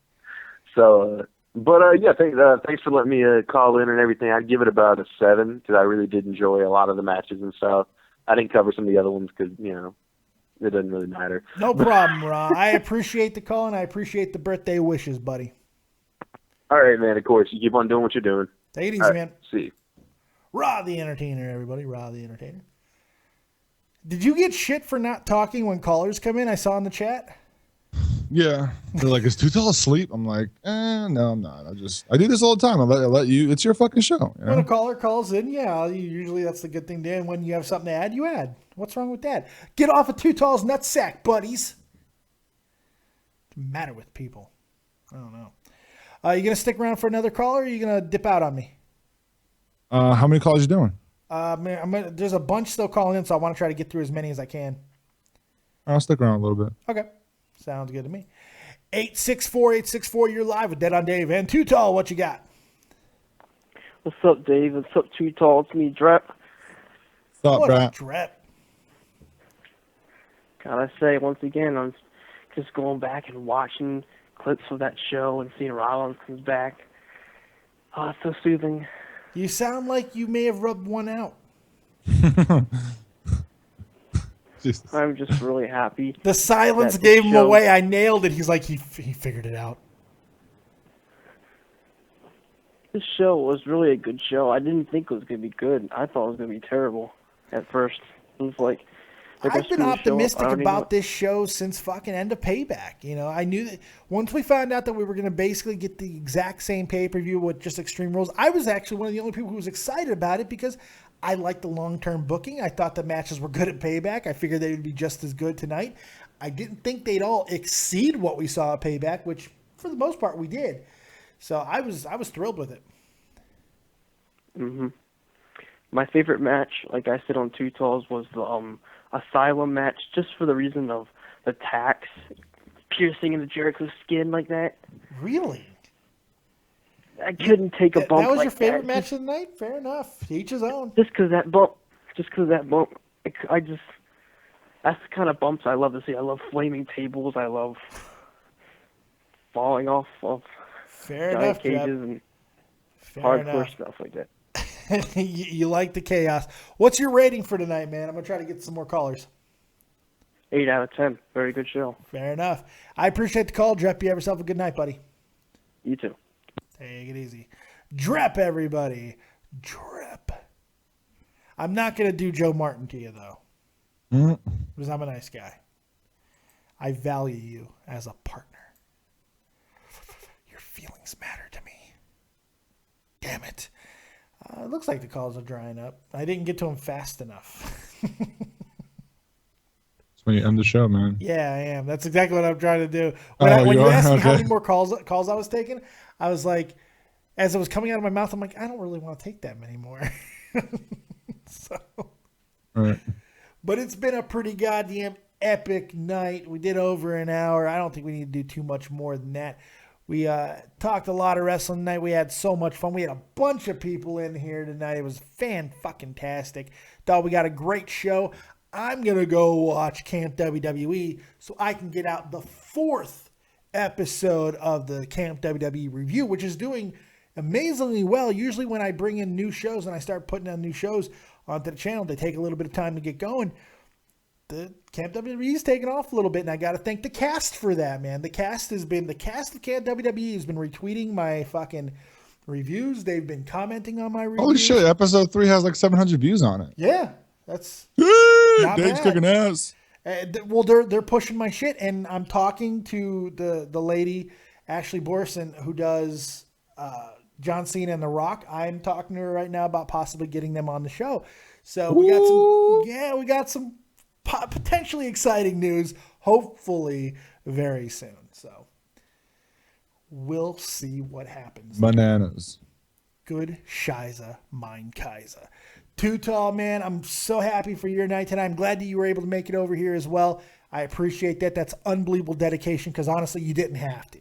So, thanks for letting me call in and everything. I'd give it about a 7 because I really did enjoy a lot of the matches and stuff. I didn't cover some of the other ones because, it doesn't really matter. No problem, Ron. I appreciate the call and I appreciate the birthday wishes, buddy. All right, man. Of course. You keep on doing what you're doing. Take it easy, All right, man. See you. Ra the Entertainer, everybody. Ra the Entertainer. Did you get shit for not talking when callers come in? I saw in the chat. Yeah. They're like, is Too Tall asleep? I'm like, no, I'm not. I do this all the time. I let you, it's your fucking show. When a caller calls in, usually that's the good thing to do. And when you have something to add, you add. What's wrong with that? Get off of Too Tall's nutsack, buddies. matter with people? I don't know. You going to stick around for another call, or are you going to dip out on me? How many calls you doing? Man, there's a bunch still calling in, so I want to try to get through as many as I can. I'll stick around a little bit. Okay. Sounds good to me. 864-864, you're live with Dead on Dave. And Too Tall, what you got? What's up, Dave? What's up, Too Tall? It's me, Drep. What's up, Drep? Gotta say, once again, I'm just going back and watching clips of that show and seeing Rollins comes back. Oh, it's so soothing. You sound like you may have rubbed one out. I'm just really happy. The silence that gave him show- away. I nailed it. He's like, he figured it out. This show was really a good show. I didn't think it was going to be good. I thought it was going to be terrible at first. It was like... I've been optimistic about this show since fucking end of Payback. You know, I knew that once we found out that we were going to basically get the exact same pay-per-view with just Extreme Rules, I was actually one of the only people who was excited about it because I liked the long-term booking. I thought the matches were good at Payback. I figured they would be just as good tonight. I didn't think they'd all exceed what we saw at Payback, which for the most part we did. So I was thrilled with it. Mm-hmm. My favorite match, like I said on Too Talls, was the Asylum match, just for the reason of the tacks piercing into Jericho's skin like that. Really? I couldn't take a bump. That was like your favorite that. match of the night? Fair enough. To each his own. Just because that bump. That's the kind of bumps I love to see. I love flaming tables. I love falling off of Fair giant enough, cages Jeff. and Fair hardcore enough. stuff like that. you like the chaos. What's your rating for tonight, man? I'm going to try to get some more callers. 8 out of 10. Very good show. Fair enough. I appreciate the call, Drep. You have yourself a good night, buddy. You too. Take it easy. Drep, everybody. Drep. I'm not going to do Joe Martin to you, though, because I'm a nice guy. I value you as a partner. Your feelings matter to me. Damn it. It looks like the calls are drying up. I didn't get to them fast enough. That's when you end the show, man. Yeah, I am. That's exactly what I'm trying to do. When you asked me how many more calls I was taking, I was like, as it was coming out of my mouth, I'm like, I don't really want to take that many more. So, Right. But it's been a pretty goddamn epic night. We did over an hour. I don't think we need to do too much more than that. We talked a lot of wrestling tonight. We had so much fun. We had a bunch of people in here tonight. It was fan-fucking-tastic. Thought we got a great show. I'm going to go watch Camp WWE so I can get out the 4th episode of the Camp WWE review, which is doing amazingly well. Usually when I bring in new shows and I start putting on new shows onto the channel, they take a little bit of time to get going. The Camp WWE is taking off a little bit, and I got to thank the cast for that, man. The cast of Camp WWE has been retweeting my fucking reviews. They've been commenting on my reviews. Holy shit! Episode 3 has like 700 views on it. Yeah, that's not Dave's bad. kicking ass. Well, they're pushing my shit, and I'm talking to the lady Ashley Borson who does John Cena and The Rock. I'm talking to her right now about possibly getting them on the show. So we got some potentially exciting news, hopefully very soon. So we'll see what happens. Bananas. Good Shiza, mein Kaiser. Too Tall, man. I'm so happy for your night tonight. I'm glad that you were able to make it over here as well. I appreciate that. That's unbelievable dedication because honestly, you didn't have to.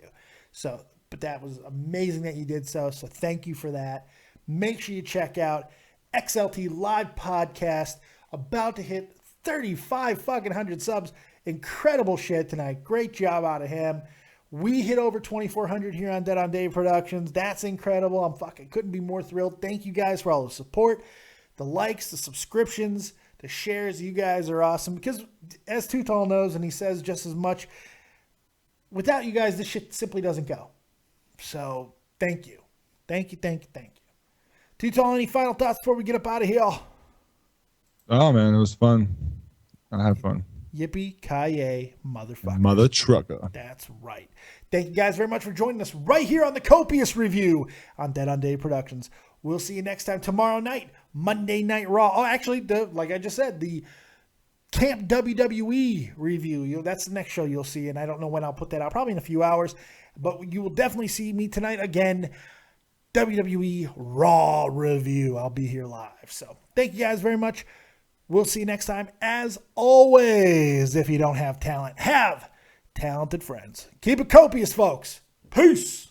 So, but that was amazing that you did so. So thank you for that. Make sure you check out XLT Live Podcast. About to hit 3,500 subs. Incredible shit tonight. Great job out of him. We hit over 2,400 here on Dead on Dave Productions. That's incredible. I'm fucking couldn't be more thrilled. Thank you guys for all the support, the likes, the subscriptions, the shares. You guys are awesome because as Too Tall knows, and he says just as much, without you guys, this shit simply doesn't go. So thank you. Thank you. Too Tall, any final thoughts before we get up out of here? Oh man, it was fun. I had fun. Yippee-ki-yay, motherfucker. Mother trucker. That's right. Thank you guys very much for joining us right here on the Copious Review on Dead on Dave Productions. We'll see you next time tomorrow night, Monday Night Raw. Oh, actually, like I just said, the Camp WWE review. That's the next show you'll see, and I don't know when I'll put that out. Probably in a few hours, but you will definitely see me tonight again. WWE Raw review. I'll be here live. So thank you guys very much. We'll see you next time. As always, if you don't have talent, have talented friends. Keep it copious, folks. Peace.